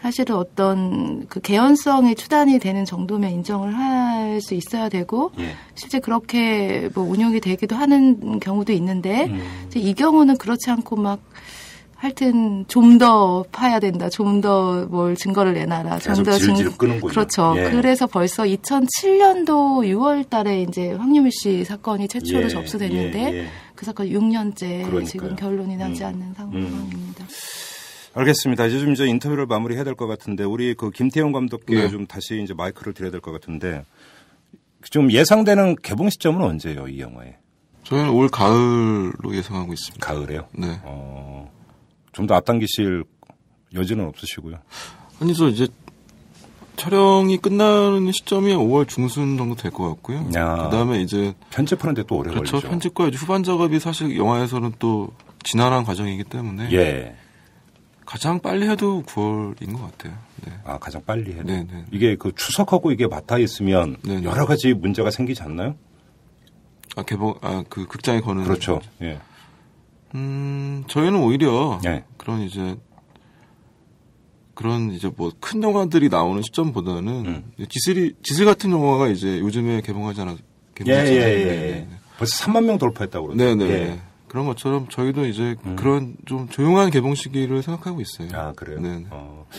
G: 사실은 어떤 그 개연성이 추단이 되는 정도면 인정을 할 수 있어야 되고
B: 예.
G: 실제 그렇게 운용이 되기도 하는 경우도 있는데 이 경우는 그렇지 않고 하여튼 좀 더 파야 된다. 좀 더 뭘 증거를 내놔라. 좀 더
B: 질질 끄는군요.
G: 그렇죠.
B: 예.
G: 그래서 벌써 2007년도 6월 달에 이제 황유미 씨 사건이 최초로
B: 예.
G: 접수됐는데 그 사건 6년째
B: 그러니까요.
G: 지금 결론이 나지 않는 상황입니다.
B: 알겠습니다. 이제 좀 인터뷰를 마무리해야 될 것 같은데 우리 그 김태형 감독께
E: 네.
B: 좀 다시 이제 마이크를 드려야 될 것 같은데 좀 예상되는 개봉 시점은 언제예요, 이 영화에?
E: 저희는 올 가을로 예상하고 있습니다.
B: 가을에요?
E: 네.
B: 좀 더 앞당기실 여지는 없으시고요.
E: 아니죠. 이제 촬영이 끝나는 시점이 5월 중순 정도 될 것 같고요. 그다음에 이제
B: 편집하는데 또 오래
E: 그렇죠.
B: 걸리죠.
E: 편집과 이제 후반 작업이 사실 영화에서는 또 지난한 과정이기 때문에
B: 예.
E: 가장 빨리 해도 9월인 것 같아요. 네.
B: 가장 빨리 해도.
E: 네네.
B: 이게 그 추석하고 이게 맞닿아 있으면
E: 네네.
B: 여러 가지 문제가 생기지 않나요?
E: 그 극장에 거는.
B: 그렇죠. 예.
E: 저희는 오히려
B: 예.
E: 그런 이제 큰 영화들이 나오는 시점보다는 지슬 같은 영화가 이제 요즘에 개봉하잖아요.
B: 예. 벌써 3만 명 돌파했다고 그러네요.
E: 네네.
B: 예.
E: 그런 것처럼 저희도 이제 그런 좀 조용한 개봉 시기를 생각하고 있어요.
B: 그래요?
E: 네.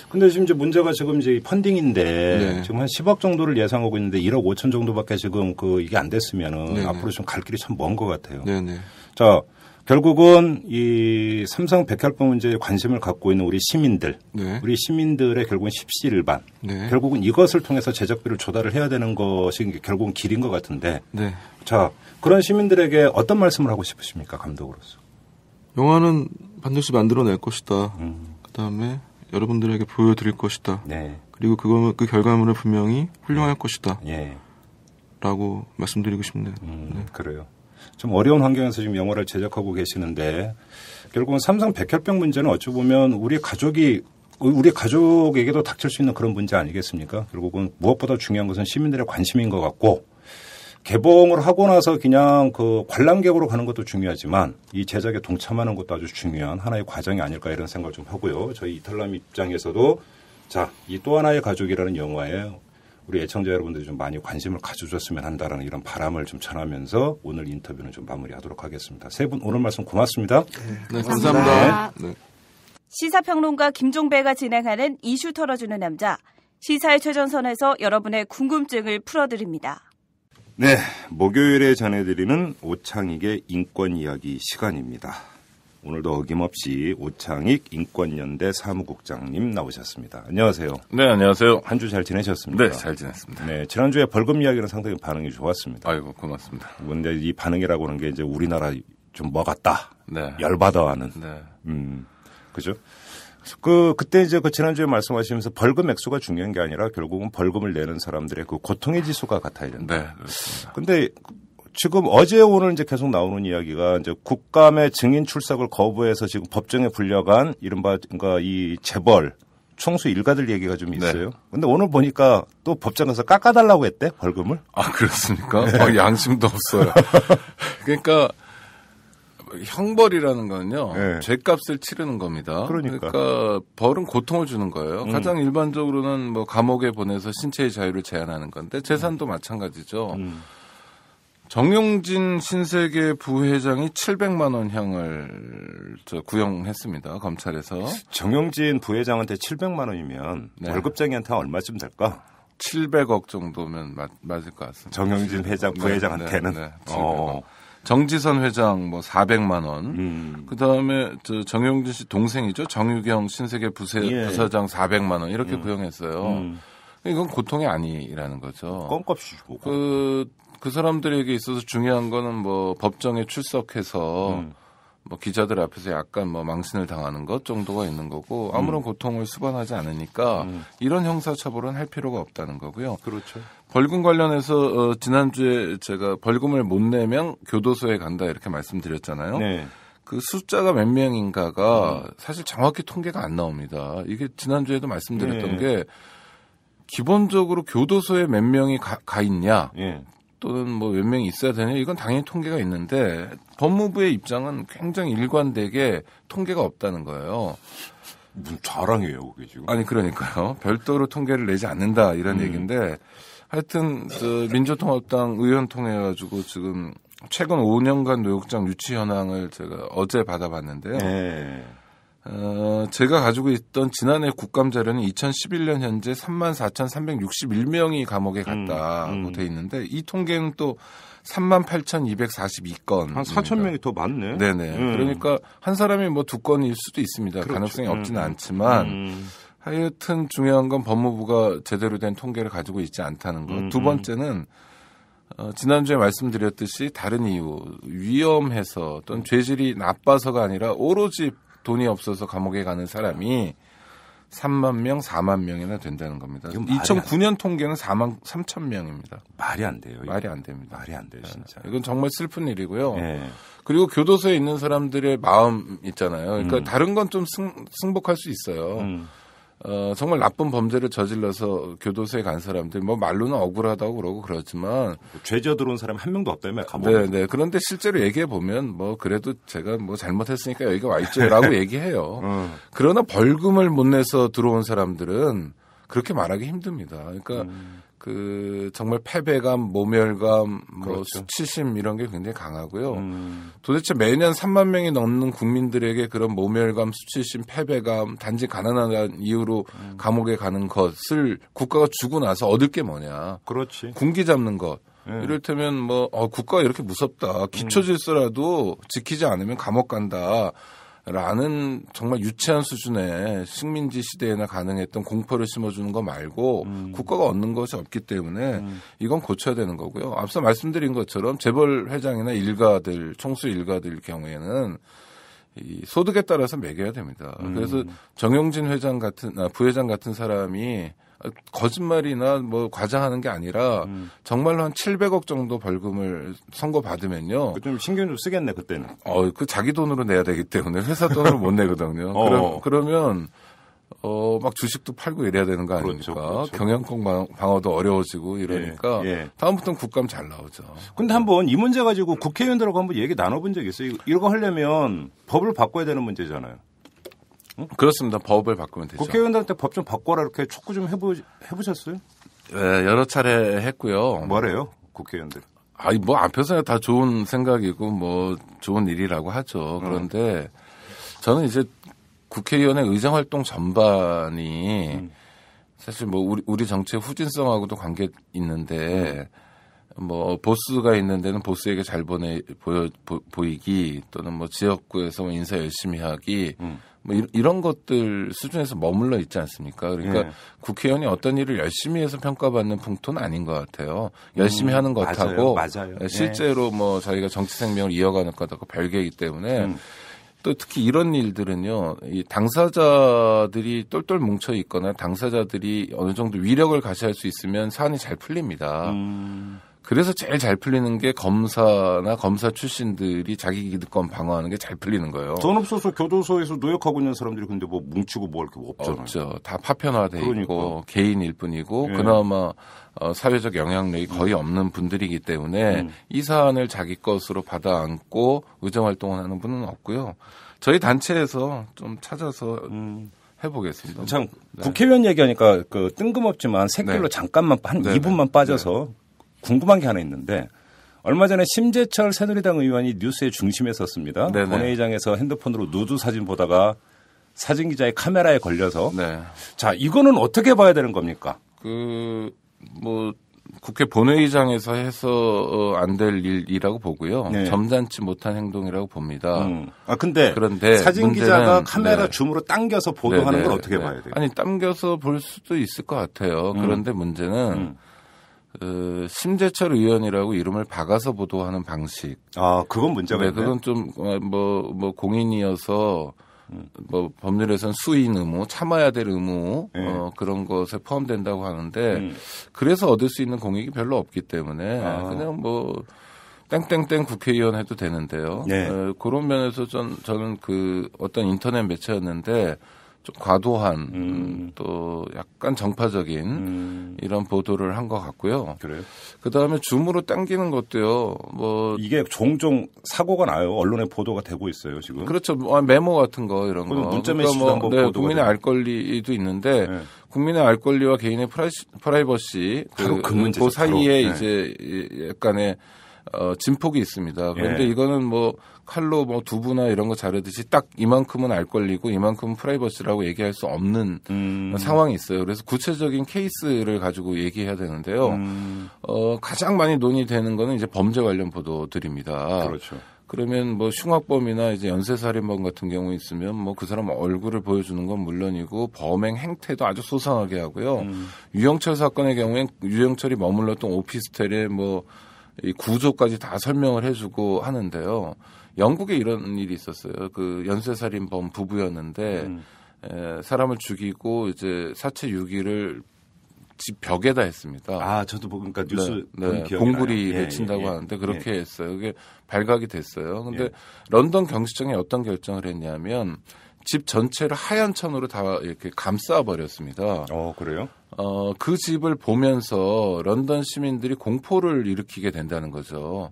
B: 근데 지금 이제 문제가 지금 이제 펀딩인데
E: 네.
B: 지금 한 10억 정도를 예상하고 있는데 1억 5천 정도밖에 지금 이게 안 됐으면은
E: 네네.
B: 앞으로 좀 갈 길이 참 먼 것 같아요.
E: 네네.
B: 자, 결국은 이 삼성 백혈병 문제에 관심을 갖고 있는 우리 시민들,
E: 네.
B: 우리 시민들의 결국은 십시일반,
E: 네.
B: 결국은 이것을 통해서 제작비를 조달을 해야 되는 것이 결국은 길인 것 같은데,
E: 네.
B: 자, 그런 시민들에게 어떤 말씀을 하고 싶으십니까, 감독으로서?
E: 영화는 반드시 만들어낼 것이다. 그다음에 여러분들에게 보여드릴 것이다.
B: 네.
E: 그리고 그 결과물은 분명히 훌륭할 것이다.
B: 예. 라고
E: 말씀드리고 싶네요.
B: 네. 그래요. 좀 어려운 환경에서 지금 영화를 제작하고 계시는데 결국은 삼성 백혈병 문제는 어찌 보면 우리 가족에게도 닥칠 수 있는 그런 문제 아니겠습니까? 결국은 무엇보다 중요한 것은 시민들의 관심인 것 같고 개봉을 하고 나서 그냥 관람객으로 가는 것도 중요하지만 이 제작에 동참하는 것도 아주 중요한 하나의 과정이 아닐까 이런 생각을 좀 하고요. 저희 이탈남 입장에서도 자, 이 또 하나의 가족이라는 영화에 우리 애청자 여러분들이 좀 많이 관심을 가져줬으면 한다라는 이런 바람을 좀 전하면서 오늘 인터뷰는 좀 마무리하도록 하겠습니다. 세 분 오늘 말씀 고맙습니다.
E: 네, 감사합니다. 네.
H: 시사평론가 김종배가 진행하는 이슈 털어주는 남자. 시사의 최전선에서 여러분의 궁금증을 풀어드립니다.
B: 네, 목요일에 전해드리는 오창익의 인권 이야기 시간입니다. 오늘도 어김없이 오창익 인권연대 사무국장님 나오셨습니다. 안녕하세요.
I: 네, 안녕하세요.
B: 한 주 잘 지내셨습니까?
I: 네, 잘 지냈습니다.
B: 네, 지난주에 벌금 이야기는 상당히 반응이 좋았습니다.
I: 아이고, 고맙습니다.
B: 그런데 이 반응이라고 하는 게 이제 우리나라 좀 뭐 같다.
I: 네.
B: 열받아 하는.
I: 네.
B: 그죠? 그때 이제 지난주에 말씀하시면서 벌금 액수가 중요한 게 아니라 결국은 벌금을 내는 사람들의 그 고통의 지수가 같아야 된다.
I: 네, 그렇습니다.
B: 근데 지금 어제 오늘 이제 계속 나오는 이야기가 이제 국감의 증인 출석을 거부해서 지금 법정에 불려간 이른바 그러니까 이 재벌 총수 일가들 얘기가 좀 있어요.
I: 네.
B: 근데 오늘 보니까 또 법정 가서 깎아달라고 했대 벌금을.
I: 아, 그렇습니까? 양심도 없어요. 그러니까 형벌이라는 건요.
B: 네.
I: 죄값을 치르는 겁니다. 그러니까 벌은 고통을 주는 거예요. 가장 일반적으로는 뭐 감옥에 보내서 신체의 자유를 제한하는 건데 재산도 마찬가지죠. 정용진 신세계 부회장이 700만 원 향을 구형했습니다. 검찰에서.
B: 정용진 부회장한테 700만 원이면
I: 네.
B: 월급쟁이한테 얼마쯤 될까?
I: 700억 정도면 맞을 것 같습니다.
B: 정용진 회장 부회장한테는.
I: 네, 700억. 정지선 회장 뭐 400만 원. 그다음에 정용진 씨 동생이죠. 정유경 신세계 부사장 400만 원 이렇게 구형했어요. 이건 고통이 아니라는 거죠.
B: 껌값이 주고.
I: 그 사람들에게 있어서 중요한 거는 뭐 법정에 출석해서 뭐 기자들 앞에서 약간 뭐 망신을 당하는 것 정도가 있는 거고 아무런 고통을 수반하지 않으니까 이런 형사처벌은 할 필요가 없다는 거고요.
B: 그렇죠.
I: 벌금 관련해서 지난주에 제가 벌금을 못 내면 교도소에 간다 이렇게 말씀드렸잖아요.
B: 네.
I: 그 숫자가 몇 명인가가 사실 정확히 통계가 안 나옵니다. 이게 지난주에도 말씀드렸던 게 기본적으로 교도소에 몇 명이 가 있냐 또는 뭐 몇 명이 있어야 되냐 이건 당연히 통계가 있는데 법무부의 입장은 굉장히 일관되게 통계가 없다는 거예요.
B: 무슨 자랑이에요, 그게 지금.
I: 아니 그러니까요. 별도로 통계를 내지 않는다 이런 얘기인데 하여튼 민주통합당 의원 통해 가지고 지금 최근 5년간 노역장 유치 현황을 제가 어제 받아봤는데요.
B: 네.
I: 제가 가지고 있던 지난해 국감 자료는 2011년 현재 34,361명이 감옥에 갔다고 돼 있는데 이 통계는 또 38,242건.
B: 한 4,000명이 더 많네.
I: 네네. 그러니까 한 사람이 뭐 2건일 수도 있습니다.
B: 그렇죠.
I: 가능성이 없지는 않지만 하여튼 중요한 건 법무부가 제대로 된 통계를 가지고 있지 않다는 것. 두 번째는 지난주에 말씀드렸듯이 다른 이유, 위험해서 또는 죄질이 나빠서가 아니라 오로지 돈이 없어서 감옥에 가는 사람이 3만 명, 4만 명이나 된다는 겁니다. 2009년 통계는 4만 3천 명입니다.
B: 말이 안 돼요.
I: 말이 안 됩니다.
B: 말이 안 돼요, 진짜.
I: 이건 정말 슬픈 일이고요.
B: 네.
I: 그리고 교도소에 있는 사람들의 마음 있잖아요. 그러니까 다른 건 좀 승복할 수 있어요. 정말 나쁜 범죄를 저질러서 교도소에 간 사람들, 뭐 말로는 억울하다고 그러고 그러지만.
B: 죄져 들어온 사람이 한 명도 없다며, 감옥에.
I: 네. 그런데 실제로 얘기해 보면 뭐 그래도 제가 뭐 잘못했으니까 여기가 와 있죠라고 얘기해요. 그러나 벌금을 못 내서 들어온 사람들은 그렇게 말하기 힘듭니다. 그러니까 정말 패배감, 모멸감, 뭐
B: 그렇죠.
I: 수치심 이런 게 굉장히 강하고요. 도대체 매년 3만 명이 넘는 국민들에게 그런 모멸감, 수치심, 패배감, 단지 가난한 이유로 감옥에 가는 것을 국가가 주고 나서 얻을 게 뭐냐.
B: 그렇지.
I: 군기 잡는 것. 이를테면 뭐 국가가 이렇게 무섭다. 기초 질서라도 지키지 않으면 감옥 간다. 라는 정말 유치한 수준의 식민지 시대에나 가능했던 공포를 심어주는 거 말고 국가가 얻는 것이 없기 때문에 이건 고쳐야 되는 거고요. 앞서 말씀드린 것처럼 재벌 회장이나 일가들, 총수 일가들 경우에는 이 소득에 따라서 매겨야 됩니다. 그래서 정용진 회장 같은 부회장 같은 사람이 거짓말이나 뭐 과장하는 게 아니라 정말로 한 700억 정도 벌금을 선고받으면요.
B: 좀 신경 좀 쓰겠네, 그때는.
I: 그 자기 돈으로 내야 되기 때문에 회사 돈으로 못 내거든요. 그러면 막 주식도 팔고 이래야 되는 거 아닙니까?
B: 그렇죠.
I: 경영권 방어도 어려워지고 이러니까 다음부터는 국감 잘 나오죠.
B: 근데 한번 이 문제 가지고 국회의원들하고 한번 얘기 나눠본 적이 있어요. 이거 하려면 법을 바꿔야 되는 문제잖아요.
I: 응? 그렇습니다. 법을 바꾸면 되죠.
B: 국회의원들한테 법 좀 바꿔라 이렇게 촉구 좀 해보셨어요?
I: 네, 여러 차례 했고요.
B: 뭐래요, 국회의원들?
I: 뭐 앞에서야 다 좋은 생각이고 뭐 좋은 일이라고 하죠. 그런데 저는 이제 국회의원의 의정활동 전반이 사실 뭐 우리 정치의 후진성하고도 관계 있는데 뭐 보스가 있는 데는 보스에게 잘 보이기 또는 뭐 지역구에서 뭐 인사 열심히 하기 뭐 이런 것들 수준에서 머물러 있지 않습니까? 그러니까 국회의원이 어떤 일을 열심히 해서 평가받는 풍토는 아닌 것 같아요. 열심히 하는 것하고
B: 맞아요.
I: 실제로 뭐 자기가 정치 생명을 이어가는 것하고 별개이기 때문에 또 특히 이런 일들은요, 이 당사자들이 똘똘 뭉쳐 있거나 당사자들이 어느 정도 위력을 가시할 수 있으면 사안이 잘 풀립니다. 그래서 제일 잘 풀리는 게 검사나 검사 출신들이 자기 기득권 방어하는 게 잘 풀리는 거예요.
B: 돈 없어서 교도소에서 노역하고 있는 사람들이 근데 뭐 뭉치고 뭐 이렇게 없잖아요.
I: 없죠. 다 파편화돼 있고 개인일 뿐이고 그나마 사회적 영향력이 거의 없는 분들이기 때문에 이 사안을 자기 것으로 받아 안고 의정활동을 하는 분은 없고요. 저희 단체에서 좀 찾아서 해보겠습니다.
B: 참 국회의원 얘기하니까 그 뜬금없지만 새길로 잠깐만 한 2분만 빠져서 궁금한 게 하나 있는데 얼마 전에 심재철 새누리당 의원이 뉴스의 중심에 섰습니다. 본회의장에서 핸드폰으로 누드 사진 보다가 사진 기자의 카메라에 걸려서 자 이거는 어떻게 봐야 되는 겁니까?
I: 뭐 국회 본회의장에서 해서 안 될 일이라고 보고요. 점잖지 못한 행동이라고 봅니다.
B: 그런데 사진 기자가 카메라 줌으로 당겨서 보도하는 걸 어떻게 봐야 돼요?
I: 아니 당겨서 볼 수도 있을 것 같아요. 그런데 문제는 심재철 의원이라고 이름을 박아서 보도하는 방식.
B: 아, 그건 문제가 있네.
I: 그건 좀 뭐 공인이어서 뭐 법률에서는 수인 의무, 참아야 될 의무 그런 것에 포함된다고 하는데 그래서 얻을 수 있는 공익이 별로 없기 때문에 그냥 뭐 땡땡땡 국회의원 해도 되는데요. 그런 면에서 저는 그 어떤 인터넷 매체였는데 좀 과도한 또 약간 정파적인 이런 보도를 한 것 같고요.
B: 그래요?
I: 그 다음에 줌으로 당기는 것도요. 뭐
B: 이게 종종 사고가 나요. 언론에 보도가 되고 있어요 지금.
I: 그렇죠. 메모 같은 거 이런 거.
B: 문자 메시지도 한번 보도가
I: 국민의 알 권리도 있는데 국민의 알 권리와 개인의 프라이버시
B: 바로 그 문제죠.
I: 그 사이에 이제 약간의 진폭이 있습니다. 그런데 이거는 뭐 칼로 뭐 두부나 이런 거 자르듯이 딱 이만큼은 알 권리고 이만큼은 프라이버시라고 얘기할 수 없는 상황이 있어요. 그래서 구체적인 케이스를 가지고 얘기해야 되는데요. 가장 많이 논의되는 거는 이제 범죄 관련 보도들입니다.
B: 그렇죠.
I: 그러면 뭐 흉악범이나 이제 연쇄살인범 같은 경우 있으면 뭐 그 사람 얼굴을 보여주는 건 물론이고 범행 행태도 아주 소상하게 하고요. 유영철 사건의 경우엔 유영철이 머물렀던 오피스텔에 뭐 이 구조까지 다 설명을 해주고 하는데요. 영국에 이런 일이 있었어요. 그 연쇄살인범 부부였는데 사람을 죽이고 이제 사체 유기를 집 벽에다 했습니다.
B: 아, 저도 그러니까 뉴스
I: 공구리를 친다고 하는데 그렇게 했어요. 그게 발각이 됐어요. 근데 런던 경시청이 어떤 결정을 했냐면 집 전체를 하얀 천으로 다 이렇게 감싸 버렸습니다.
B: 그래요?
I: 그 집을 보면서 런던 시민들이 공포를 일으키게 된다는 거죠.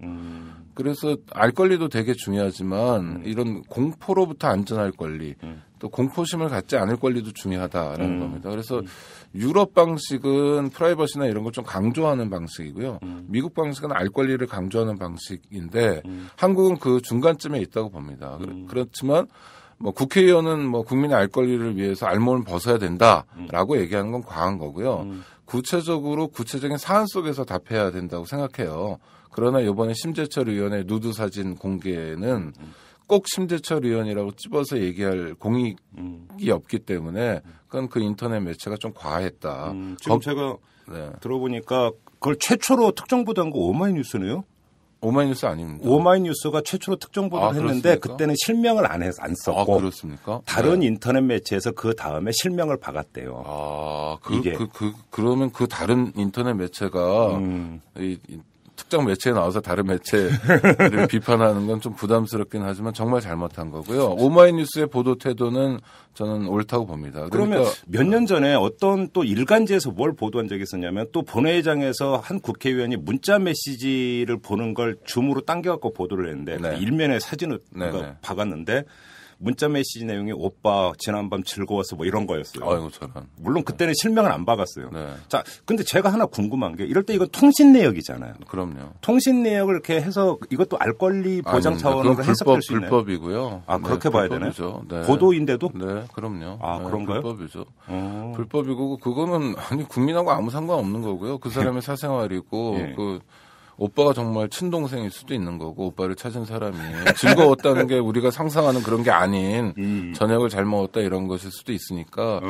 I: 그래서 알 권리도 되게 중요하지만 이런 공포로부터 안전할 권리, 또 공포심을 갖지 않을 권리도 중요하다라는 겁니다. 그래서 유럽 방식은 프라이버시나 이런 걸 좀 강조하는 방식이고요. 미국 방식은 알 권리를 강조하는 방식인데 한국은 그 중간쯤에 있다고 봅니다. 그렇지만 뭐 국회의원은 뭐 국민의 알 권리를 위해서 알몸을 벗어야 된다라고 얘기하는 건 과한 거고요. 구체적으로 구체적인 사안 속에서 답해야 된다고 생각해요. 그러나 이번에 심재철 의원의 누드 사진 공개는 꼭 심재철 의원이라고 찝어서 얘기할 공익이 없기 때문에 그건 그 인터넷 매체가 좀 과했다.
B: 지금 제가 들어보니까 그걸 최초로 특정 보도한 거 오마이뉴스네요.
I: 오마이뉴스 아닙니다.
B: 오마이뉴스가 최초로 특정 보도를 했는데
I: 그렇습니까?
B: 그때는 실명을 안 썼고
I: 그렇습니까?
B: 다른 인터넷 매체에서 그 다음에 실명을 박았대요.
I: 그러면 그 다른 인터넷 매체가 이 특정 매체에 나와서 다른 매체를 비판하는 건 좀 부담스럽긴 하지만 정말 잘못한 거고요. 오마이뉴스의 보도 태도는 저는 옳다고 봅니다.
B: 그러면 몇 년 전에 어떤 또 일간지에서 뭘 보도한 적이 있었냐면 또 본회의장에서 한 국회의원이 문자 메시지를 보는 걸 줌으로 당겨갖고 보도를 했는데 그 일면에 사진을 박았는데 문자 메시지 내용이 오빠 지난밤 즐거웠어 뭐 이런 거였어요.
I: 아이고 저런.
B: 물론 그때는 실명을 안 박았어요. 자, 근데 제가 하나 궁금한 게 이럴 때 이건 통신 내역이잖아요.
I: 그럼요.
B: 통신 내역을 이렇게 해서 이것도 알 권리 보장 차원으로 해석될 수 있나요?
I: 불법이고요.
B: 아, 그렇게 봐야 되나요?
I: 네.
B: 보도인데도?
I: 네, 그럼요.
B: 아, 그런가요?
I: 불법이죠. 불법이고 그거는 아니 국민하고 아무 상관없는 거고요. 그 사람의 사생활이고 그 오빠가 정말 친동생일 수도 있는 거고 오빠를 찾은 사람이 즐거웠다는 게 우리가 상상하는 그런 게 아닌 저녁을 잘 먹었다 이런 것일 수도 있으니까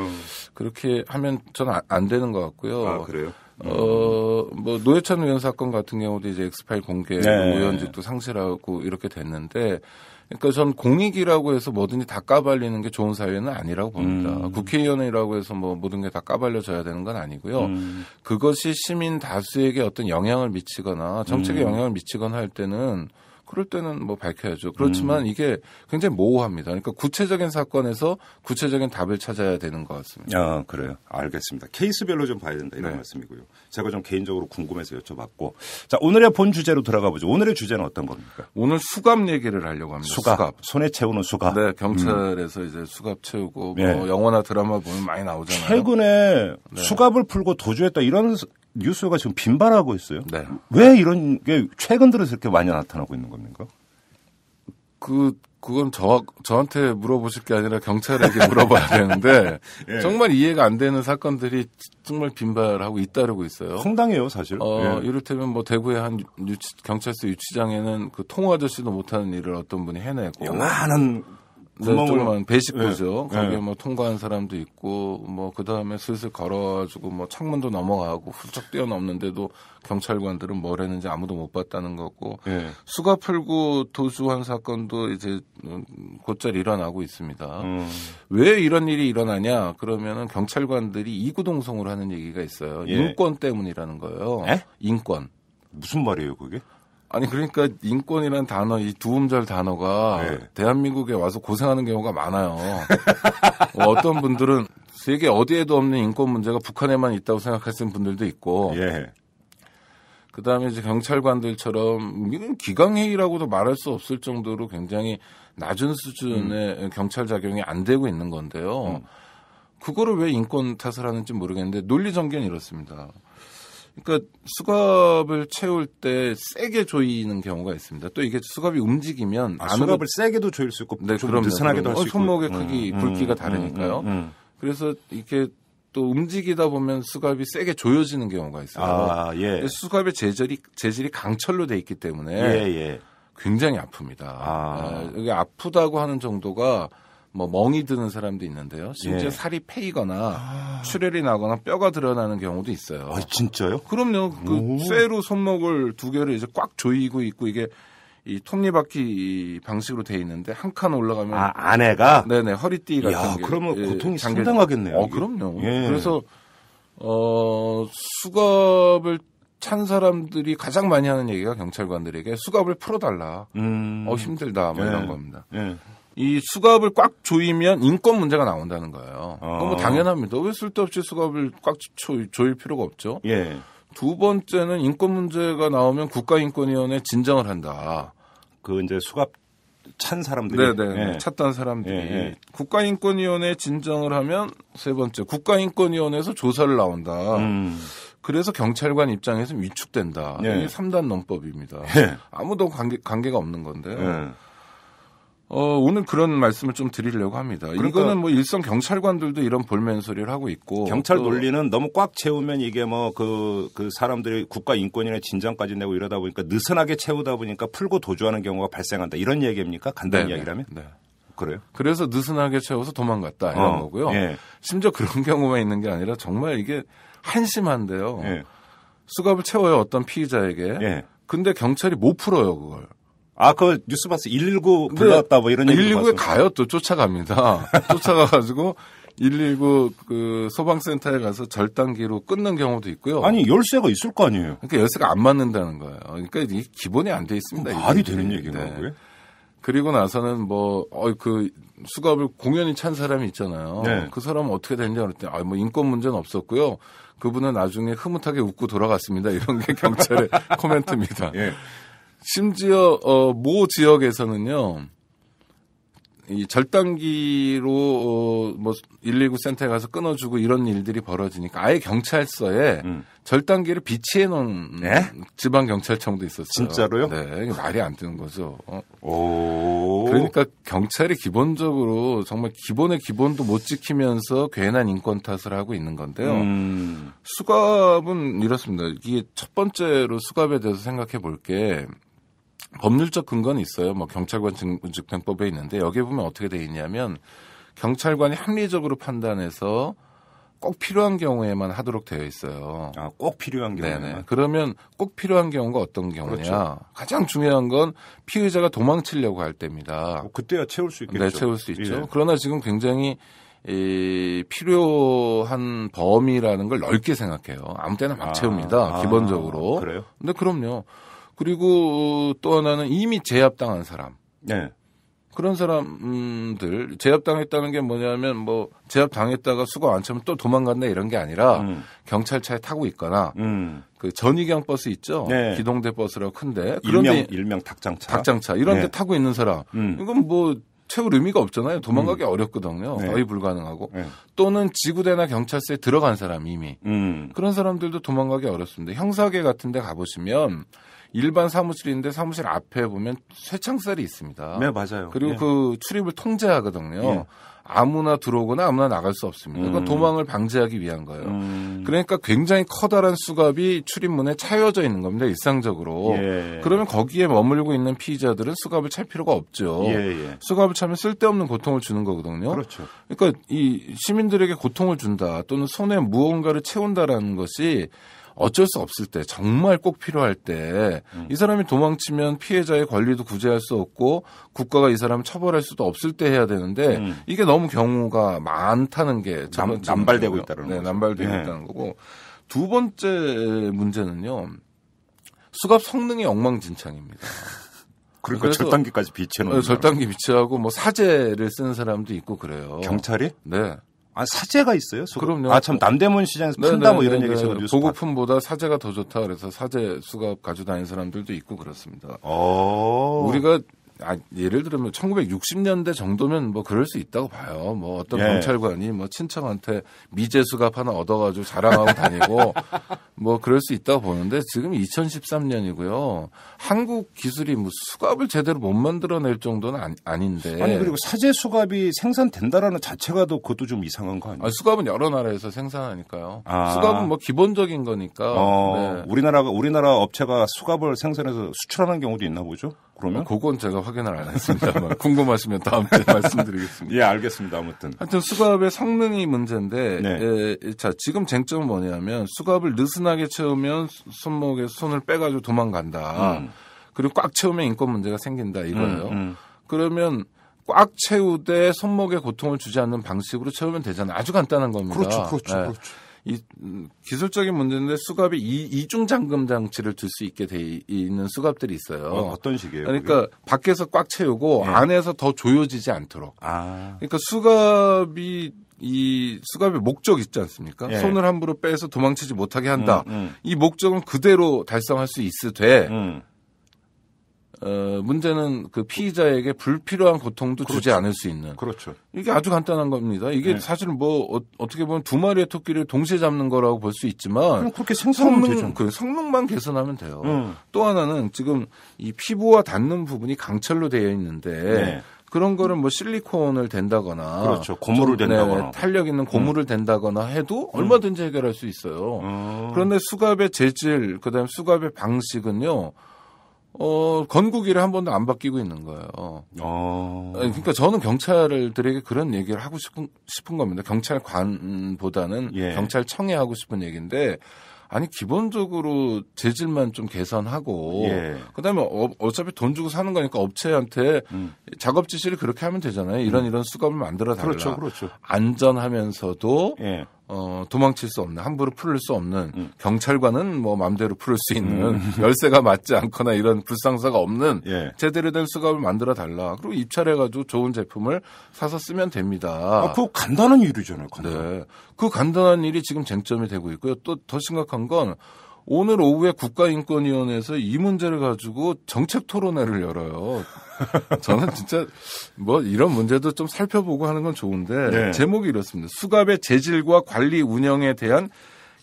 I: 그렇게 하면 저는 안 되는 것 같고요.
B: 아, 그래요?
I: 뭐 노회찬 의원 사건 같은 경우도 이제 엑스파일 공개 의원직도 상실하고 이렇게 됐는데 그러니까 전 공익이라고 해서 뭐든지 다 까발리는 게 좋은 사회는 아니라고 봅니다. 국회의원이라고 해서 뭐 모든 게 다 까발려져야 되는 건 아니고요. 그것이 시민 다수에게 어떤 영향을 미치거나 정책에 영향을 미치거나 할 때는 그럴 때는 뭐 밝혀야죠. 그렇지만 이게 굉장히 모호합니다. 그러니까 구체적인 사건에서 구체적인 답을 찾아야 되는 것 같습니다.
B: 아, 그래요. 알겠습니다. 케이스별로 좀 봐야 된다 이런 말씀이고요. 제가 좀 개인적으로 궁금해서 여쭤봤고. 자, 오늘의 본 주제로 들어가 보죠. 오늘의 주제는 어떤 겁니까?
I: 오늘 수갑 얘기를 하려고 합니다.
B: 수갑. 손에 채우는 수갑.
I: 네, 경찰에서 이제 수갑 채우고 뭐 영화나 드라마 보면 많이 나오잖아요.
B: 최근에 수갑을 풀고 도주했다 이런 뉴스가 지금 빈발하고 있어요.
I: 네.
B: 왜 이런 게 최근 들어서 이렇게 많이 나타나고 있는 겁니까?
I: 그건 저한테 물어보실 게 아니라 경찰에게 물어봐야 되는데 정말 이해가 안 되는 사건들이 정말 빈발하고 잇따르고 있어요.
B: 황당해요, 사실.
I: 이를테면 뭐 대구의 한 경찰서 유치장에는 그 통호 아저씨도 못하는 일을 어떤 분이 해내고
B: 요만한
I: 조그만 배식구죠. 거기에 뭐 통과한 사람도 있고, 뭐, 그 다음에 슬슬 걸어가지고 뭐 창문도 넘어가고 훌쩍 뛰어넘는데도 경찰관들은 뭘 했는지 아무도 못 봤다는 거고, 수갑 풀고 도주한 사건도 이제 곧잘 일어나고 있습니다. 왜 이런 일이 일어나냐? 그러면은 경찰관들이 이구동성으로 하는 얘기가 있어요. 인권 때문이라는 거예요. 인권.
B: 무슨 말이에요, 그게?
I: 아니 그러니까 인권이라는 단어 이 두 음절 단어가 대한민국에 와서 고생하는 경우가 많아요. 어떤 분들은 세계 어디에도 없는 인권 문제가 북한에만 있다고 생각하시는 분들도 있고 그다음에 이제 경찰관들처럼 이건 기강회의라고도 말할 수 없을 정도로 굉장히 낮은 수준의 경찰 작용이 안 되고 있는 건데요. 그거를 왜 인권 탓을 하는지 모르겠는데 논리 전개는 이렇습니다. 그러니까 수갑을 채울 때 세게 조이는 경우가 있습니다. 또 이게 수갑이 움직이면
B: 수갑을 세게도 조일 수 있고 좀 느슨하게도 할 수 있고
I: 손목의 크기, 굵기가 다르니까요. 그래서 이렇게 또 움직이다 보면 수갑이 세게 조여지는 경우가 있어요. 수갑의 재질이 강철로 돼 있기 때문에 굉장히 아픕니다. 이게 아프다고 하는 정도가 뭐 멍이 드는 사람도 있는데요. 심지어 살이 패이거나 출혈이 나거나 뼈가 드러나는 경우도 있어요.
B: 아, 진짜요?
I: 그럼요. 그 쇠로 손목을 두 개를 이제 꽉 조이고 있고 이게 이 톱니바퀴 방식으로 돼 있는데 한 칸 올라가면
B: 안에가
I: 네네 허리띠 같은 게
B: 그러면 고통이 상당하겠네요.
I: 그럼요. 그래서 수갑을 찬 사람들이 가장 많이 하는 얘기가 경찰관들에게 수갑을 풀어달라. 힘들다 뭐 이런 겁니다. 이 수갑을 꽉 조이면 인권 문제가 나온다는 거예요. 뭐 당연합니다. 왜 쓸데없이 수갑을 꽉 조일 필요가 없죠. 두 번째는 인권 문제가 나오면 국가인권위원회 진정을 한다.
B: 그 이제 수갑 찬 사람들이
I: 찼던 사람들이 국가인권위원회 진정을 하면 세 번째 국가인권위원회에서 조사를 나온다. 그래서 경찰관 입장에서 위축된다. 이게 3단 논법입니다. 아무도 관계가 없는 건데요. 오늘 그런 말씀을 좀 드리려고 합니다. 이거는 뭐 일선 경찰관들도 이런 볼멘소리를 하고 있고.
B: 경찰 논리는 너무 꽉 채우면 이게 뭐 그 사람들이 국가인권위원회 진정까지 내고 이러다 보니까 느슨하게 채우다 보니까 풀고 도주하는 경우가 발생한다. 이런 얘기입니까? 간단히 이야기라면? 그래요?
I: 그래서 느슨하게 채워서 도망갔다. 이런 거고요. 심지어 그런 경우만 있는 게 아니라 정말 이게 한심한데요. 수갑을 채워요. 어떤 피의자에게. 근데 경찰이 못 풀어요. 그걸.
B: 그 뉴스 봤어요. 119 불렀다 뭐 이런 얘기
I: 119에 가요. 또 쫓아갑니다. 쫓아가가지고 119 그 소방센터에 가서 절단기로 끊는 경우도 있고요.
B: 아니 열쇠가 있을 거 아니에요.
I: 그러니까 열쇠가 안 맞는다는 거예요. 그러니까 이게 기본이 안 돼 있습니다.
B: 말이 되는 얘기인가 그게?
I: 그리고 나서는 그 수갑을 공연히 찬 사람이 있잖아요. 그 사람은 어떻게 됐냐 그랬더니 뭐 인권 문제는 없었고요. 그분은 나중에 흐뭇하게 웃고 돌아갔습니다. 이런 게 경찰의 코멘트입니다. 심지어 모 지역에서는요. 이 절단기로 뭐 119 센터에 가서 끊어주고 이런 일들이 벌어지니까 아예 경찰서에 절단기를 비치해 놓은 지방 경찰청도 있었어요.
B: 진짜로요?
I: 네, 이게 말이 안 되는 거죠.
B: 오.
I: 그러니까 경찰이 기본적으로 정말 기본의 기본도 못 지키면서 괜한 인권 탓을 하고 있는 건데요. 수갑은 이렇습니다. 이게 첫 번째로 수갑에 대해서 생각해 볼 게 법률적 근거는 있어요. 뭐 경찰관 직무집행법에 있는데 여기에 보면 어떻게 돼 있냐면 경찰관이 합리적으로 판단해서 꼭 필요한 경우에만 하도록 되어 있어요.
B: 아, 꼭 필요한 경우에만.
I: 네네. 그러면 꼭 필요한 경우가 어떤 경우냐?
B: 그렇죠.
I: 가장 중요한 건 피의자가 도망치려고 할 때입니다.
B: 그때야 채울 수 있겠죠.
I: 네, 채울 수 있죠.
B: 예.
I: 그러나 지금 굉장히 필요한 범위라는 걸 넓게 생각해요. 아무 때나 막 채웁니다. 기본적으로.
B: 그래요?
I: 근데 그럼요. 그리고 또 하나는 이미 제압당한 사람.
B: 네.
I: 그런 사람들 제압당했다는 게 뭐냐면 뭐 제압당했다가 수갑 안 차면 또 도망간다 이런 게 아니라 경찰차에 타고 있거나 그 전위경 버스 있죠.
B: 네.
I: 기동대 버스라고 큰데 그런데
B: 일명 닭장차.
I: 닭장차 이런 데
B: 네.
I: 타고 있는 사람 이건 뭐 채울 의미가 없잖아요. 도망가기 어렵거든요.
B: 네.
I: 거의 불가능하고
B: 네.
I: 또는 지구대나 경찰서에 들어간 사람 이미 그런 사람들도 도망가기 어렵습니다. 형사계 같은 데 가보시면 일반 사무실인데 사무실 앞에 보면 쇠창살이 있습니다.
B: 네, 맞아요.
I: 그리고
B: 예.
I: 그 출입을 통제하거든요.
B: 예. 아무나
I: 들어오거나 아무나 나갈 수 없습니다. 그건 도망을 방지하기 위한 거예요. 그러니까 굉장히 커다란 수갑이 출입문에 차여져 있는 겁니다. 일상적으로.
B: 예.
I: 그러면 거기에 머물고 있는 피의자들은 수갑을 찰 필요가 없죠.
B: 예.
I: 수갑을 차면 쓸데없는 고통을 주는 거거든요.
B: 그렇죠.
I: 그러니까 이 시민들에게 고통을 준다 또는 손에 무언가를 채운다라는 것이 어쩔 수 없을 때 정말 꼭 필요할 때 이 사람이 도망치면 피해자의 권리도 구제할 수 없고 국가가 이 사람을 처벌할 수도 없을 때 해야 되는데 이게 너무 경우가 많다는 게 첫 번째
B: 남발되고
I: 문제고요.
B: 있다는
I: 네,
B: 거죠.
I: 남발되고
B: 네.
I: 있다는 거고 두 번째 문제는요. 수갑 성능이 엉망진창입니다.
B: 그러니까
I: 그래서
B: 절단기까지 비치해놓는.
I: 절단기 비치하고 뭐 사제를 쓰는 사람도 있고 그래요.
B: 경찰이?
I: 네.
B: 아, 사제가 있어요?
I: 그럼요.
B: 아, 참, 남대문 시장에서 판다 뭐 이런 얘기 제가 뉴스
I: 보급품보다 사제가 더 좋다 그래서 사제 수갑 가지고 다니는 사람들도 있고 그렇습니다. 우리가 예를 들면 1960년대 정도면 뭐 그럴 수 있다고 봐요. 뭐 어떤
B: 예.
I: 경찰관이 뭐 친척한테 미제 수갑 하나 얻어가지고 자랑하고 다니고 뭐 그럴 수 있다고 보는데 지금 2013년이고요. 한국 기술이 뭐 수갑을 제대로 못 만들어낼 정도는 아닌데.
B: 아니, 그리고 사제 수갑이 생산된다라는 자체가 더 그것도 좀 이상한 거 아니에요?
I: 수갑은 여러 나라에서 생산하니까요. 수갑은 뭐 기본적인 거니까. 네.
B: 우리나라 업체가 수갑을 생산해서 수출하는 경우도 있나 보죠? 그러면?
I: 그건 제가 확인을 안 했습니다만 궁금하시면 다음 주에 말씀드리겠습니다.
B: 예, 알겠습니다. 아무튼.
I: 하여튼 수갑의 성능이 문제인데
B: 네.
I: 자, 지금 쟁점은 뭐냐면 수갑을 느슨하게 채우면 손목에 손을 빼가지고 도망간다. 그리고 꽉 채우면 인권 문제가 생긴다 이거예요. 그러면 꽉 채우되 손목에 고통을 주지 않는 방식으로 채우면 되잖아요. 아주 간단한 겁니다.
B: 그렇죠.
I: 네. 이 기술적인 문제인데 수갑에 이중 잠금 장치를 둘 수 있게 돼 있는 수갑들이 있어요.
B: 어떤 식이에요?
I: 그러니까 그게? 밖에서 꽉 채우고 안에서 더 조여지지 않도록. 그러니까 이 수갑의 목적 있지 않습니까?
B: 예.
I: 손을 함부로 빼서 도망치지 못하게 한다. 이 목적은 그대로 달성할 수 있으되 문제는 그 피의자에게 불필요한 고통도 주지 않을 수 있는.
B: 그렇죠.
I: 이게 아주 간단한 겁니다. 이게 사실 뭐 어떻게 보면 두 마리의 토끼를 동시에 잡는 거라고 볼 수 있지만
B: 그럼 그렇게 생산하면 되죠.
I: 성능만 개선하면 돼요. 또 하나는 지금 이 피부와 닿는 부분이 강철로 되어 있는데 그런 거를 뭐 실리콘을 댄다거나
B: 그렇죠. 고무를 댄다거나
I: 탄력 있는 고무를 댄다거나 해도 얼마든지 해결할 수 있어요. 그런데 수갑의 재질 그다음에 수갑의 방식은요. 건국이를 한 번도 안 바뀌고 있는 거예요. 그러니까 저는 경찰들에게 그런 얘기를 하고 싶은 겁니다. 경찰관보다는 경찰청에 하고 싶은 얘기인데 아니 기본적으로 재질만 좀 개선하고 그다음에 어차피 돈 주고 사는 거니까 업체한테 작업 지시를 그렇게 하면 되잖아요. 이런 수갑을 만들어 달라.
B: 그렇죠.
I: 안전하면서도 도망칠 수 없는 함부로 풀을 수 없는 경찰관은 뭐 마음대로 풀을 수 있는 열쇠가 맞지 않거나 이런 불상사가 없는 제대로 된 수갑을 만들어 달라. 그리고 입찰해가지고 좋은 제품을 사서 쓰면 됩니다.
B: 그거 간단한 일이잖아요.
I: 네, 그 간단한 일이 지금 쟁점이 되고 있고요. 또 더 심각한 건 오늘 오후에 국가인권위원회에서 이 문제를 가지고 정책 토론회를 열어요. 저는 진짜 뭐 이런 문제도 좀 살펴보고 하는 건 좋은데
B: 네.
I: 제목이 이렇습니다. 수갑의 재질과 관리 운영에 대한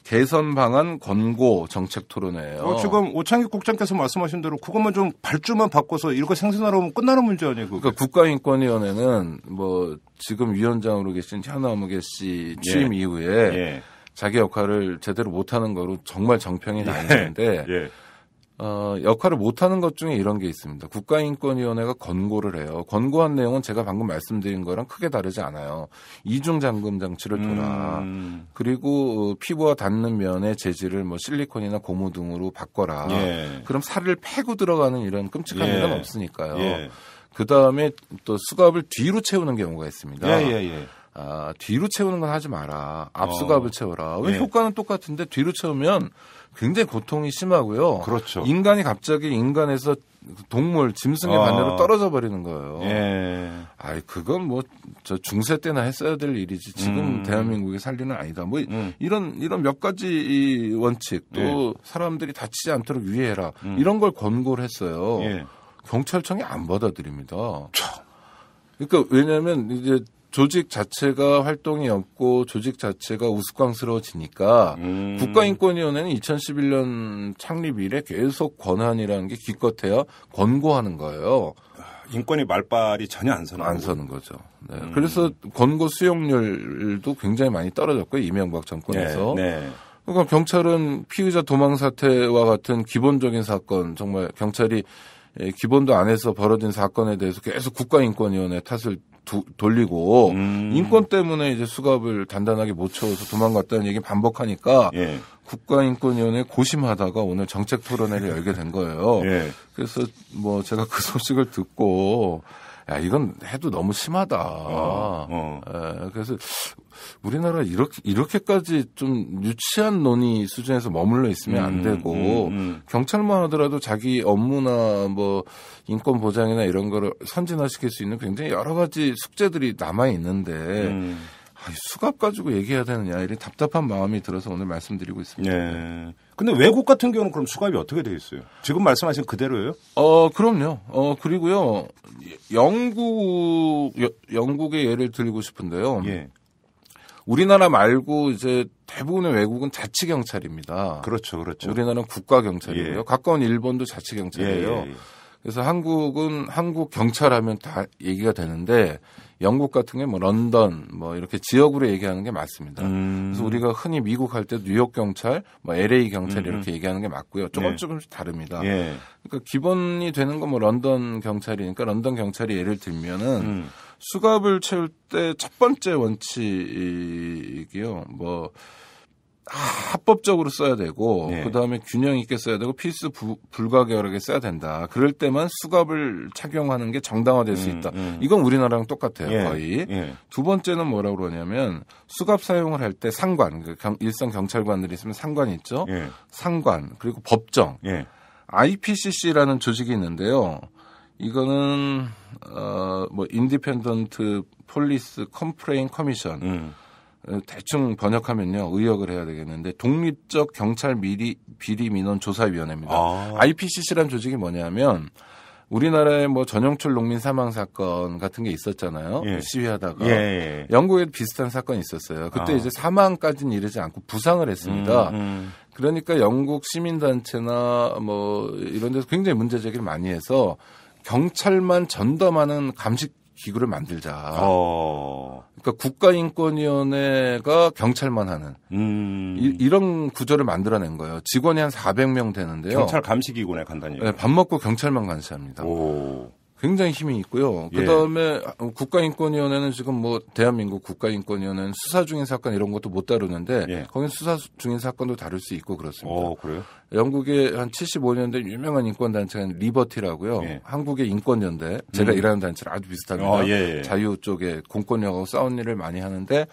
I: 개선 방안 권고 정책 토론회예요.
B: 지금 오창익 국장께서 말씀하신 대로 그것만 좀 발주만 바꿔서 이거 생산하러 오면 끝나는 문제 아니에요?
I: 그러니까 국가인권위원회는 뭐 지금 위원장으로 계신 현아무개 씨 취임 이후에 자기 역할을 제대로 못하는 거로 정말 정평이 나뉘는데 역할을 못하는 것 중에 이런 게 있습니다. 국가인권위원회가 권고를 해요. 권고한 내용은 제가 방금 말씀드린 거랑 크게 다르지 않아요. 이중 잠금 장치를 둬라. 그리고 피부와 닿는 면의 재질을 뭐 실리콘이나 고무 등으로 바꿔라. 그럼 살을 패고 들어가는 이런 끔찍한 일은 없으니까요. 그 다음에 또 수갑을 뒤로 채우는 경우가 있습니다. 뒤로 채우는 건 하지 마라. 앞수갑을 채워라. 왜 효과는 똑같은데 뒤로 채우면 굉장히 고통이 심하고요.
B: 그렇죠.
I: 인간이 갑자기 인간에서 동물, 짐승의 반대로 떨어져 버리는 거예요. 아이, 그건 뭐, 저 중세 때나 했어야 될 일이지. 지금 대한민국의 살리는 아니다. 뭐, 이런 몇 가지 이 원칙, 또 사람들이 다치지 않도록 유의해라. 이런 걸 권고를 했어요. 경찰청이 안 받아들입니다. 그러니까 왜냐면 이제 조직 자체가 활동이 없고 조직 자체가 우스꽝스러워지니까 국가인권위원회는 2011년 창립 이래 계속 권한이라는 게 기껏해야 권고하는 거예요.
B: 인권위 말발이 전혀 안
I: 서는 거죠. 네. 그래서 권고 수용률도 굉장히 많이 떨어졌고요. 이명박 정권에서. 그러니까 경찰은 피의자 도망 사태와 같은 기본적인 사건, 정말 경찰이 기본도 안 해서 벌어진 사건에 대해서 계속 국가인권위원회 탓을 돌리고 인권 때문에 이제 수갑을 단단하게 못 채워서 도망갔다는 얘기 반복하니까 국가인권위원회 고심하다가 오늘 정책 토론회를 열게 된 거예요. 그래서 뭐 제가 그 소식을 듣고 야 이건 해도 너무 심하다. 그래서 우리나라 이렇게까지 좀 유치한 논의 수준에서 머물러 있으면 안 되고 경찰만 하더라도 자기 업무나 뭐 인권 보장이나 이런 거를 선진화시킬 수 있는 굉장히 여러 가지 숙제들이 남아 있는데 수갑 가지고 얘기해야 되느냐 이런 답답한 마음이 들어서 오늘 말씀드리고 있습니다.
B: 근데 외국 같은 경우는 그럼 수갑이 어떻게 되어 있어요? 지금 말씀하신 그대로예요?
I: 그럼요. 그리고요 영국의 예를 들고 싶은데요. 우리나라 말고 이제 대부분의 외국은 자치경찰입니다.
B: 그렇죠.
I: 우리나라는 국가경찰이고요. 가까운 일본도 자치경찰이에요. 그래서 한국은 한국 경찰하면 다 얘기가 되는데 영국 같은 게 뭐 런던 뭐 이렇게 지역으로 얘기하는 게 맞습니다. 그래서 우리가 흔히 미국 할 때 뉴욕 경찰, 뭐 LA 경찰 이렇게 얘기하는 게 맞고요. 조금씩 다릅니다. 그러니까 기본이 되는 건 뭐 런던 경찰이니까 런던 경찰이 예를 들면은 수갑을 채울 때 첫 번째 원칙이요. 뭐 합법적으로 써야 되고 그다음에 균형 있게 써야 되고 필수 불가결하게 써야 된다. 그럴 때만 수갑을 착용하는 게 정당화될 수 있다. 이건 우리나라랑 똑같아요. 거의. 두 번째는 뭐라고 그러냐면 수갑 사용을 할 때 상관, 일선 경찰관들이 있으면 상관이 있죠. 상관 그리고 법정. IPCC라는 조직이 있는데요. 이거는 뭐 인디펜던트 폴리스 컴플레인 커미션. 대충 번역하면요. 의역을 해야 되겠는데 독립적 경찰 비리 민원 조사위원회입니다. IPCC라는 조직이 뭐냐면 우리나라에 뭐 전영철 농민 사망 사건 같은 게 있었잖아요. 시위하다가 영국에도 비슷한 사건이 있었어요. 그때 이제 사망까지는 이르지 않고 부상을 했습니다. 그러니까 영국 시민단체나 뭐 이런 데서 굉장히 문제 제기를 많이 해서 경찰만 전담하는 감식 기구를 만들자. 그러니까 국가인권위원회가 경찰만 하는 이런 구조를 만들어낸 거예요. 직원이 한 400명 되는데요.
B: 경찰 감시기구네 간단히.
I: 네, 밥 먹고 경찰만 감시합니다. 굉장히 힘이 있고요. 그다음에 국가인권위원회는 지금 뭐 대한민국 국가인권위원회는 수사 중인 사건 이런 것도 못 다루는데 거긴 수사 중인 사건도 다룰 수 있고 그렇습니다.
B: 그래요?
I: 영국의 한 75년 된 유명한 인권단체가 리버티라고요. 한국의 인권연대, 제가 일하는 단체랑 아주 비슷합니다. 자유 쪽에 공권력하고 싸운 일을 많이 하는데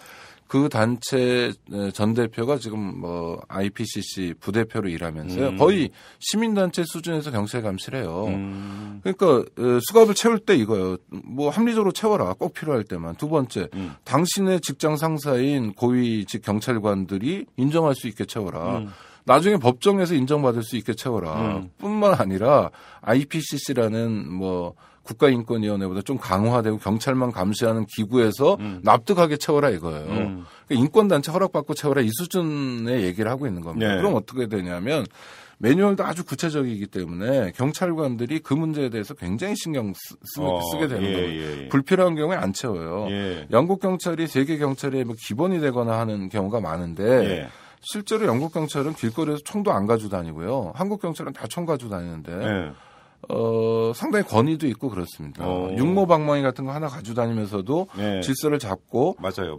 I: 그 단체 전 대표가 지금 뭐 IPCC 부대표로 일하면서요. 거의 시민단체 수준에서 경찰 감시를 해요. 그러니까 수갑을 채울 때 이거요. 뭐 합리적으로 채워라. 꼭 필요할 때만. 두 번째, 당신의 직장 상사인 고위직 경찰관들이 인정할 수 있게 채워라. 나중에 법정에서 인정받을 수 있게 채워라. 뿐만 아니라 IPCC라는 뭐 국가인권위원회보다 좀 강화되고 경찰만 감시하는 기구에서 납득하게 채워라 이거예요. 그러니까 인권단체 허락받고 채워라 이 수준의 얘기를 하고 있는 겁니다.
B: 네.
I: 그럼 어떻게 되냐면 매뉴얼도 아주 구체적이기 때문에 경찰관들이 그 문제에 대해서 굉장히 신경 쓰게 되는 거예요. 불필요한 경우에 안 채워요. 영국 경찰이 세계 경찰의 뭐 기본이 되거나 하는 경우가 많은데 실제로 영국 경찰은 길거리에서 총도 안 가지고 다니고요. 한국 경찰은 다 총 가지고 다니는데 상당히 권위도 있고 그렇습니다. 육모방망이 같은 거 하나 가지고 다니면서도 질서를 잡고
B: 맞아요.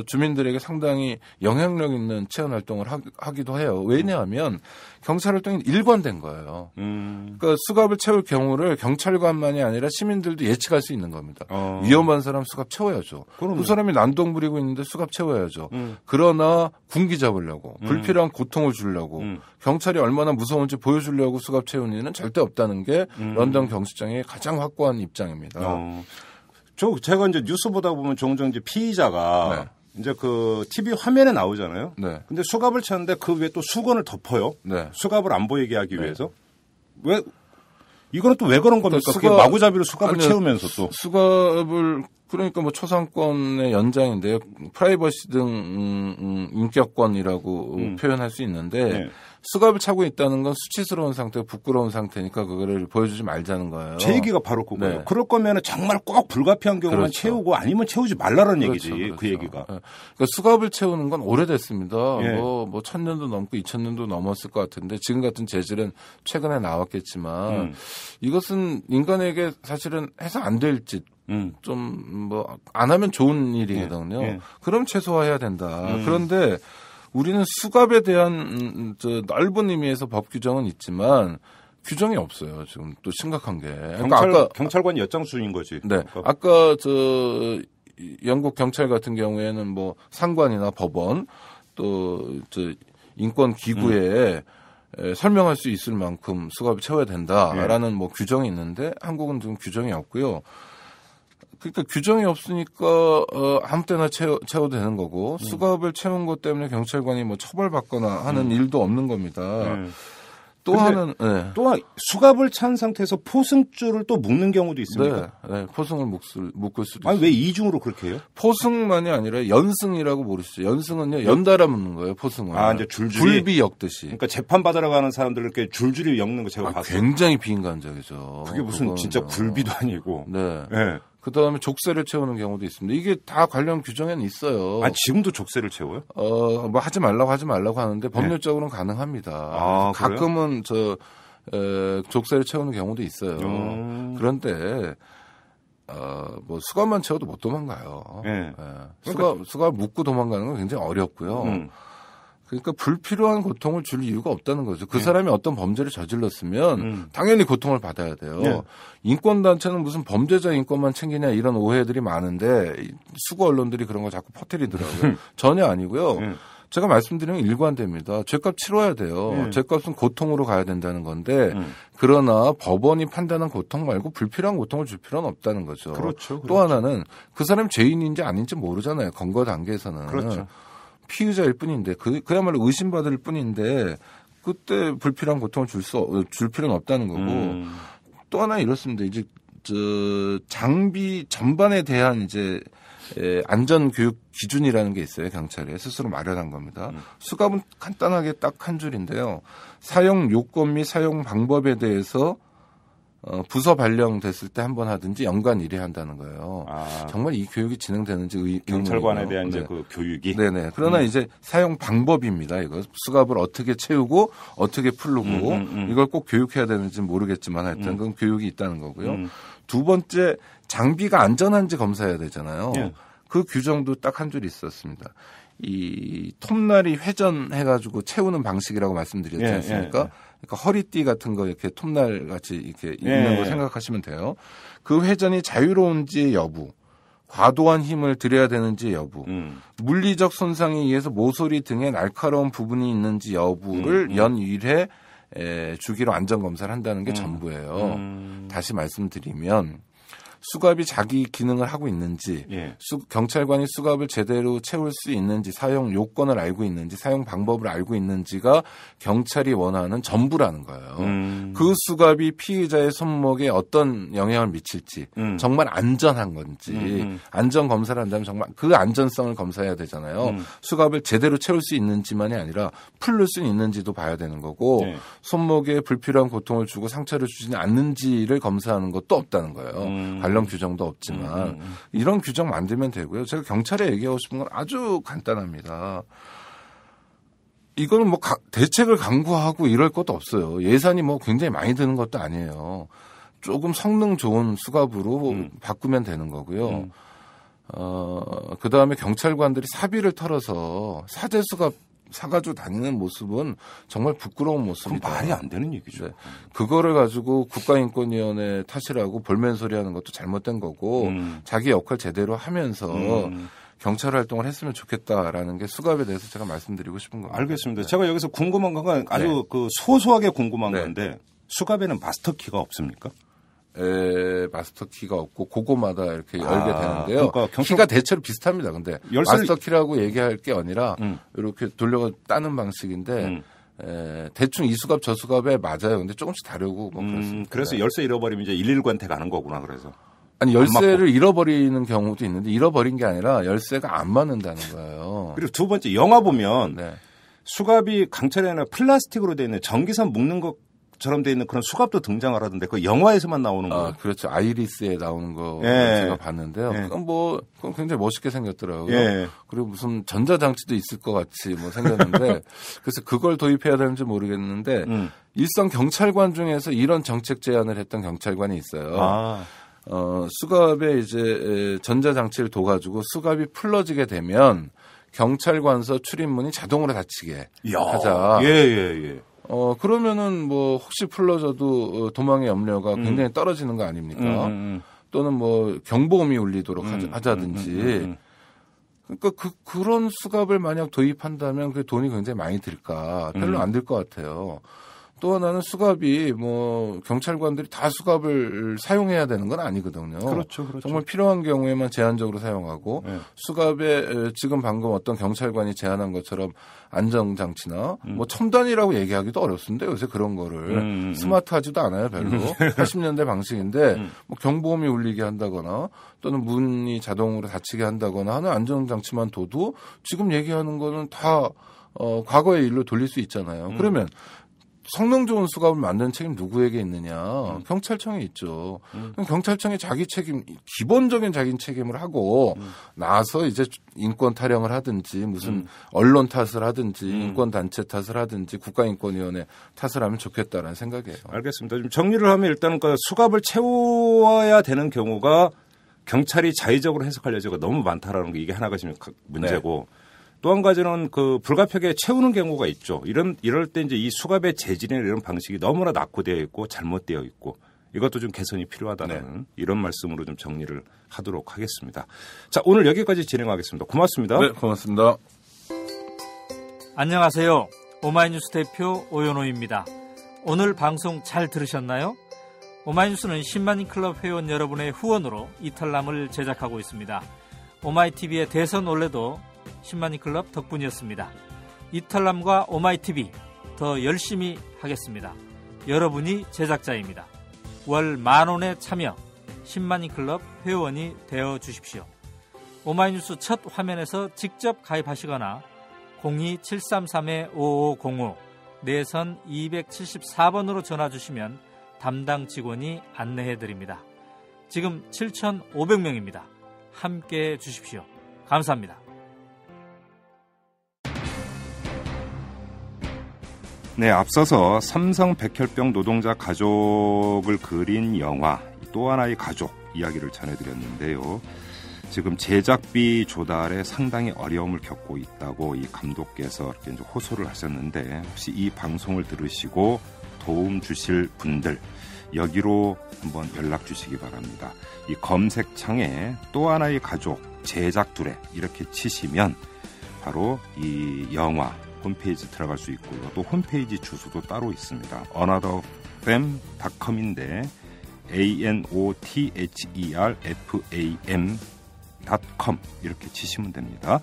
I: 주민들에게 상당히 영향력 있는 체험 활동을 하기도 해요. 왜냐하면 경찰 활동이 일관된 거예요. 그러니까 수갑을 채울 경우를 경찰관만이 아니라 시민들도 예측할 수 있는 겁니다. 위험한 사람 수갑 채워야죠. 그 사람이 난동 부리고 있는데 수갑 채워야죠. 그러나 군기 잡으려고 불필요한 고통을 주려고 경찰이 얼마나 무서운지 보여주려고 수갑 채우는 일은 절대 없다는 게 런던 경찰청의 가장 확고한 입장입니다.
B: 제가 이제 뉴스 보다 보면 종종 이제 피의자가 이제 그 TV 화면에 나오잖아요. 근데 수갑을 채는데 그 위에 또 수건을 덮어요. 수갑을 안 보이게 하기 위해서. 왜 이거는 또 왜 그런 겁니까? 그게 마구잡이로 수갑을 채우면서 또
I: 수갑을 그러니까 뭐 초상권의 연장인데요. 프라이버시 등 인격권이라고 표현할 수 있는데 수갑을 차고 있다는 건 수치스러운 상태, 부끄러운 상태니까 그거를 보여주지 말자는 거예요.
B: 제 얘기가 바로 그거예요. 그럴 거면 정말 꼭 불가피한 경우만 채우고 아니면 채우지 말라는 얘기지. 그 얘기가.
I: 그러니까 수갑을 채우는 건 오래됐습니다. 뭐 1000년도 넘고 2000년도 넘었을 것 같은데 지금 같은 재질은 최근에 나왔겠지만 이것은 인간에게 사실은 해서 안 될 짓. 좀 뭐 안 하면 좋은 일이거든요. 그럼 최소화해야 된다. 그런데 우리는 수갑에 대한 넓은 의미에서 법 규정은 있지만 규정이 없어요. 지금 또 심각한 게. 그러니까
B: 경찰관 엿장수인 거지.
I: 네. 아까 영국 경찰 같은 경우에는 뭐 상관이나 법원 또 인권 기구에 설명할 수 있을 만큼 수갑을 채워야 된다라는 뭐 규정이 있는데 한국은 지금 규정이 없고요. 그러니까 규정이 없으니까 아무 때나 채워도 되는 거고 수갑을 채운 것 때문에 경찰관이 뭐 처벌받거나 하는 일도 없는 겁니다. 또
B: 수갑을 찬 상태에서 포승줄을 또 묶는 경우도 있습니까?
I: 네, 포승을 묶을 수도
B: 아니
I: 있어요.
B: 왜 이중으로 그렇게 해요?
I: 포승만이 아니라 연승이라고 모르시죠? 연승은요 연달아 묶는 거예요. 포승을.
B: 이제 줄줄이
I: 굴비 엮듯이.
B: 그러니까 재판 받으러 가는 사람들 이렇게 줄줄이 엮는 거 제가 봤어요.
I: 굉장히 비인간적이죠.
B: 그게 무슨 진짜 굴비도 아니고.
I: 네. 그다음에 족쇄를 채우는 경우도 있습니다. 이게 다 관련 규정에는 있어요.
B: 지금도 족쇄를 채워요?
I: 뭐 하지 말라고 하는데 법률적으로는 가능합니다. 가끔은 족쇄를 채우는 경우도 있어요. 그런데 뭐 수갑만 채워도 못 도망가요. 수갑 묶고 도망가는 건 굉장히 어렵고요. 그러니까 불필요한 고통을 줄 이유가 없다는 거죠. 그 사람이 어떤 범죄를 저질렀으면 당연히 고통을 받아야 돼요. 인권단체는 무슨 범죄자 인권만 챙기냐 이런 오해들이 많은데 수구 언론들이 그런 거 자꾸 퍼뜨리더라고요. 전혀 아니고요. 제가 말씀드리면 일관됩니다. 죄값 치러야 돼요. 죄값은 고통으로 가야 된다는 건데 그러나 법원이 판단한 고통 말고 불필요한 고통을 줄 필요는 없다는 거죠.
B: 그렇죠.
I: 또 하나는 그 사람이 죄인인지 아닌지 모르잖아요. 검거 단계에서는.
B: 그렇죠.
I: 피의자일 뿐인데 그야말로 의심받을 뿐인데 그때 불필요한 고통을 줄 필요는 없다는 거고 또 하나 이렇습니다. 이제 장비 전반에 대한 이제 안전 교육 기준이라는 게 있어요. 경찰에 스스로 마련한 겁니다. 수갑은 간단하게 딱 한 줄인데요. 사용 요건 및 사용 방법에 대해서 부서 발령됐을 때 한 번 하든지 연간 1회 한다는 거예요. 정말 이 교육이 진행되는지
B: 경찰관에 대한 이제 그 교육이.
I: 네네. 그러나 이제 사용 방법입니다. 이거 수갑을 어떻게 채우고 어떻게 풀고 이걸 꼭 교육해야 되는지 모르겠지만 하여튼 그건 교육이 있다는 거고요. 두 번째 장비가 안전한지 검사해야 되잖아요. 그 규정도 딱 한 줄 있었습니다. 이 톱날이 회전해가지고 채우는 방식이라고 말씀드렸지 않습니까? 그러니까 허리띠 같은 거 이렇게 톱날 같이 이렇게 있는 거 생각하시면 돼요. 그 회전이 자유로운지 여부, 과도한 힘을 들여야 되는지 여부, 물리적 손상에 의해서 모서리 등에 날카로운 부분이 있는지 여부를 연 1회 주기로 안전 검사를 한다는 게 전부예요. 다시 말씀드리면 수갑이 자기 기능을 하고 있는지, 경찰관이 수갑을 제대로 채울 수 있는지, 사용 요건을 알고 있는지, 사용 방법을 알고 있는지가 경찰이 원하는 전부라는 거예요. 그 수갑이 피의자의 손목에 어떤 영향을 미칠지, 정말 안전한 건지, 안전 검사를 한다면 정말 그 안전성을 검사해야 되잖아요. 수갑을 제대로 채울 수 있는지만이 아니라 풀릴 수 있는지도 봐야 되는 거고, 손목에 불필요한 고통을 주고 상처를 주지는 않는지를 검사하는 것도 없다는 거예요. 관련 규정도 없지만 이런 규정 만들면 되고요. 제가 경찰에 얘기하고 싶은 건 아주 간단합니다. 이거는 뭐 대책을 강구하고 이럴 것도 없어요. 예산이 뭐 굉장히 많이 드는 것도 아니에요. 조금 성능 좋은 수갑으로 바꾸면 되는 거고요. 그 다음에 경찰관들이 사비를 털어서 사제 수갑 사가지고 다니는 모습은 정말 부끄러운 모습이다.
B: 말이 안 되는 얘기죠. 네.
I: 그거를 가지고 국가인권위원회 탓이라고 볼멘소리 하는 것도 잘못된 거고 자기 역할 제대로 하면서 경찰 활동을 했으면 좋겠다라는 게 수갑에 대해서 제가 말씀드리고 싶은 겁니다.
B: 알겠습니다. 네. 제가 여기서 궁금한 건 아주 그 소소하게 궁금한 건데 수갑에는 마스터키가 없습니까?
I: 마스터 키가 없고 그거마다 이렇게 열게 되는데요. 그러니까 키가 대체로 비슷합니다. 근데 마스터 키라고 얘기할 게 아니라 이렇게 돌려가 따는 방식인데 대충 이 수갑 저 수갑에 맞아요. 근데 조금씩 다르고 뭐 그렇습니다.
B: 그래서 열쇠 잃어버리면 이제 119한테 가는 거구나. 그래서
I: 아니 열쇠를 잃어버리는 경우도 있는데 잃어버린 게 아니라 열쇠가 안 맞는다는 거예요.
B: 그리고 두 번째 영화 보면 수갑이 강철에는 플라스틱으로 되어 있는 전기선 묶는 것 처럼 돼 있는 그런 수갑도 등장을 하던데 그 영화에서만 나오는 거.
I: 그렇죠. 아이리스에 나오는 거 제가 봤는데요. 그건 굉장히 멋있게 생겼더라고요. 그리고 무슨 전자장치도 있을 것 같이 뭐 생겼는데 그래서 그걸 도입해야 되는지 모르겠는데 일선 경찰관 중에서 이런 정책 제안을 했던 경찰관이 있어요. 수갑에 이제 전자장치를 둬가지고 수갑이 풀러지게 되면 경찰관서 출입문이 자동으로 닫히게 하자. 그러면은 뭐 혹시 풀러져도 도망의 염려가 굉장히 떨어지는 거 아닙니까? 또는 뭐 경보음이 울리도록 하자든지. 그러니까 그런 수갑을 만약 도입한다면 그 돈이 굉장히 많이 들까? 별로 안 들 것 같아요. 또 하나는 수갑이 뭐 경찰관들이 다 수갑을 사용해야 되는 건 아니거든요.
B: 그렇죠.
I: 정말 필요한 경우에만 제한적으로 사용하고 수갑에 지금 방금 어떤 경찰관이 제안한 것처럼 안전장치나 뭐 첨단이라고 얘기하기도 어렵습니다. 요새 그런 거를 스마트하지도 않아요. 별로. 80년대 방식인데 뭐 경보음이 울리게 한다거나 또는 문이 자동으로 닫히게 한다거나 하는 안전장치만 둬도 지금 얘기하는 거는 다 과거의 일로 돌릴 수 있잖아요. 그러면 성능 좋은 수갑을 만드는 책임 누구에게 있느냐? 경찰청에 있죠. 경찰청이 자기 책임, 기본적인 자기 책임을 하고 나서 이제 인권 타령을 하든지 무슨 언론 탓을 하든지 인권 단체 탓을 하든지 국가인권위원회 탓을 하면 좋겠다라는 생각이에요.
B: 알겠습니다. 좀 정리를 하면 일단은 그 수갑을 채워야 되는 경우가 경찰이 자의적으로 해석할 여지가 너무 많다라는 게 이게 하나가 지금 문제고. 또 한 가지는 그 불가피하게 채우는 경우가 있죠. 이럴 때 이제 이 수갑의 재질이나 이런 방식이 너무나 낙후되어 있고 잘못되어 있고 이것도 좀 개선이 필요하다는 이런 말씀으로 좀 정리를 하도록 하겠습니다. 자, 오늘 여기까지 진행하겠습니다. 고맙습니다.
I: 네, 고맙습니다.
J: 안녕하세요. 오마이뉴스 대표 오연호입니다. 오늘 방송 잘 들으셨나요? 오마이뉴스는 10만인 클럽 회원 여러분의 후원으로 이탈남을 제작하고 있습니다. 오마이TV의 대선 올레도 10만인 클럽 덕분이었습니다. 이탈남과 오마이TV 더 열심히 하겠습니다. 여러분이 제작자입니다. 월 10,000원에 참여 10만인 클럽 회원이 되어 주십시오. 오마이뉴스 첫 화면에서 직접 가입하시거나 02-733-5505 내선 274번으로 전화 주시면 담당 직원이 안내해 드립니다. 지금 7,500명입니다. 함께해 주십시오. 감사합니다.
B: 네, 앞서서 삼성 백혈병 노동자 가족을 그린 영화 또 하나의 가족 이야기를 전해드렸는데요. 지금 제작비 조달에 상당히 어려움을 겪고 있다고 이 감독께서 이렇게 이제 호소를 하셨는데 혹시 이 방송을 들으시고 도움 주실 분들 여기로 한번 연락 주시기 바랍니다. 이 검색창에 또 하나의 가족 제작두레 이렇게 치시면 바로 이 영화 홈페이지 들어갈 수 있고요. 또 홈페이지 주소도 따로 있습니다. anotherfam.com인데 anotherfam.com 이렇게 치시면 됩니다.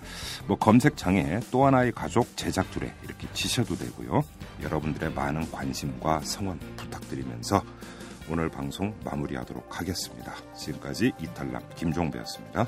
B: 뭐 검색창에 또 하나의 가족 제작둘에 이렇게 치셔도 되고요. 여러분들의 많은 관심과 성원 부탁드리면서 오늘 방송 마무리하도록 하겠습니다. 지금까지 이탈남 김종배였습니다.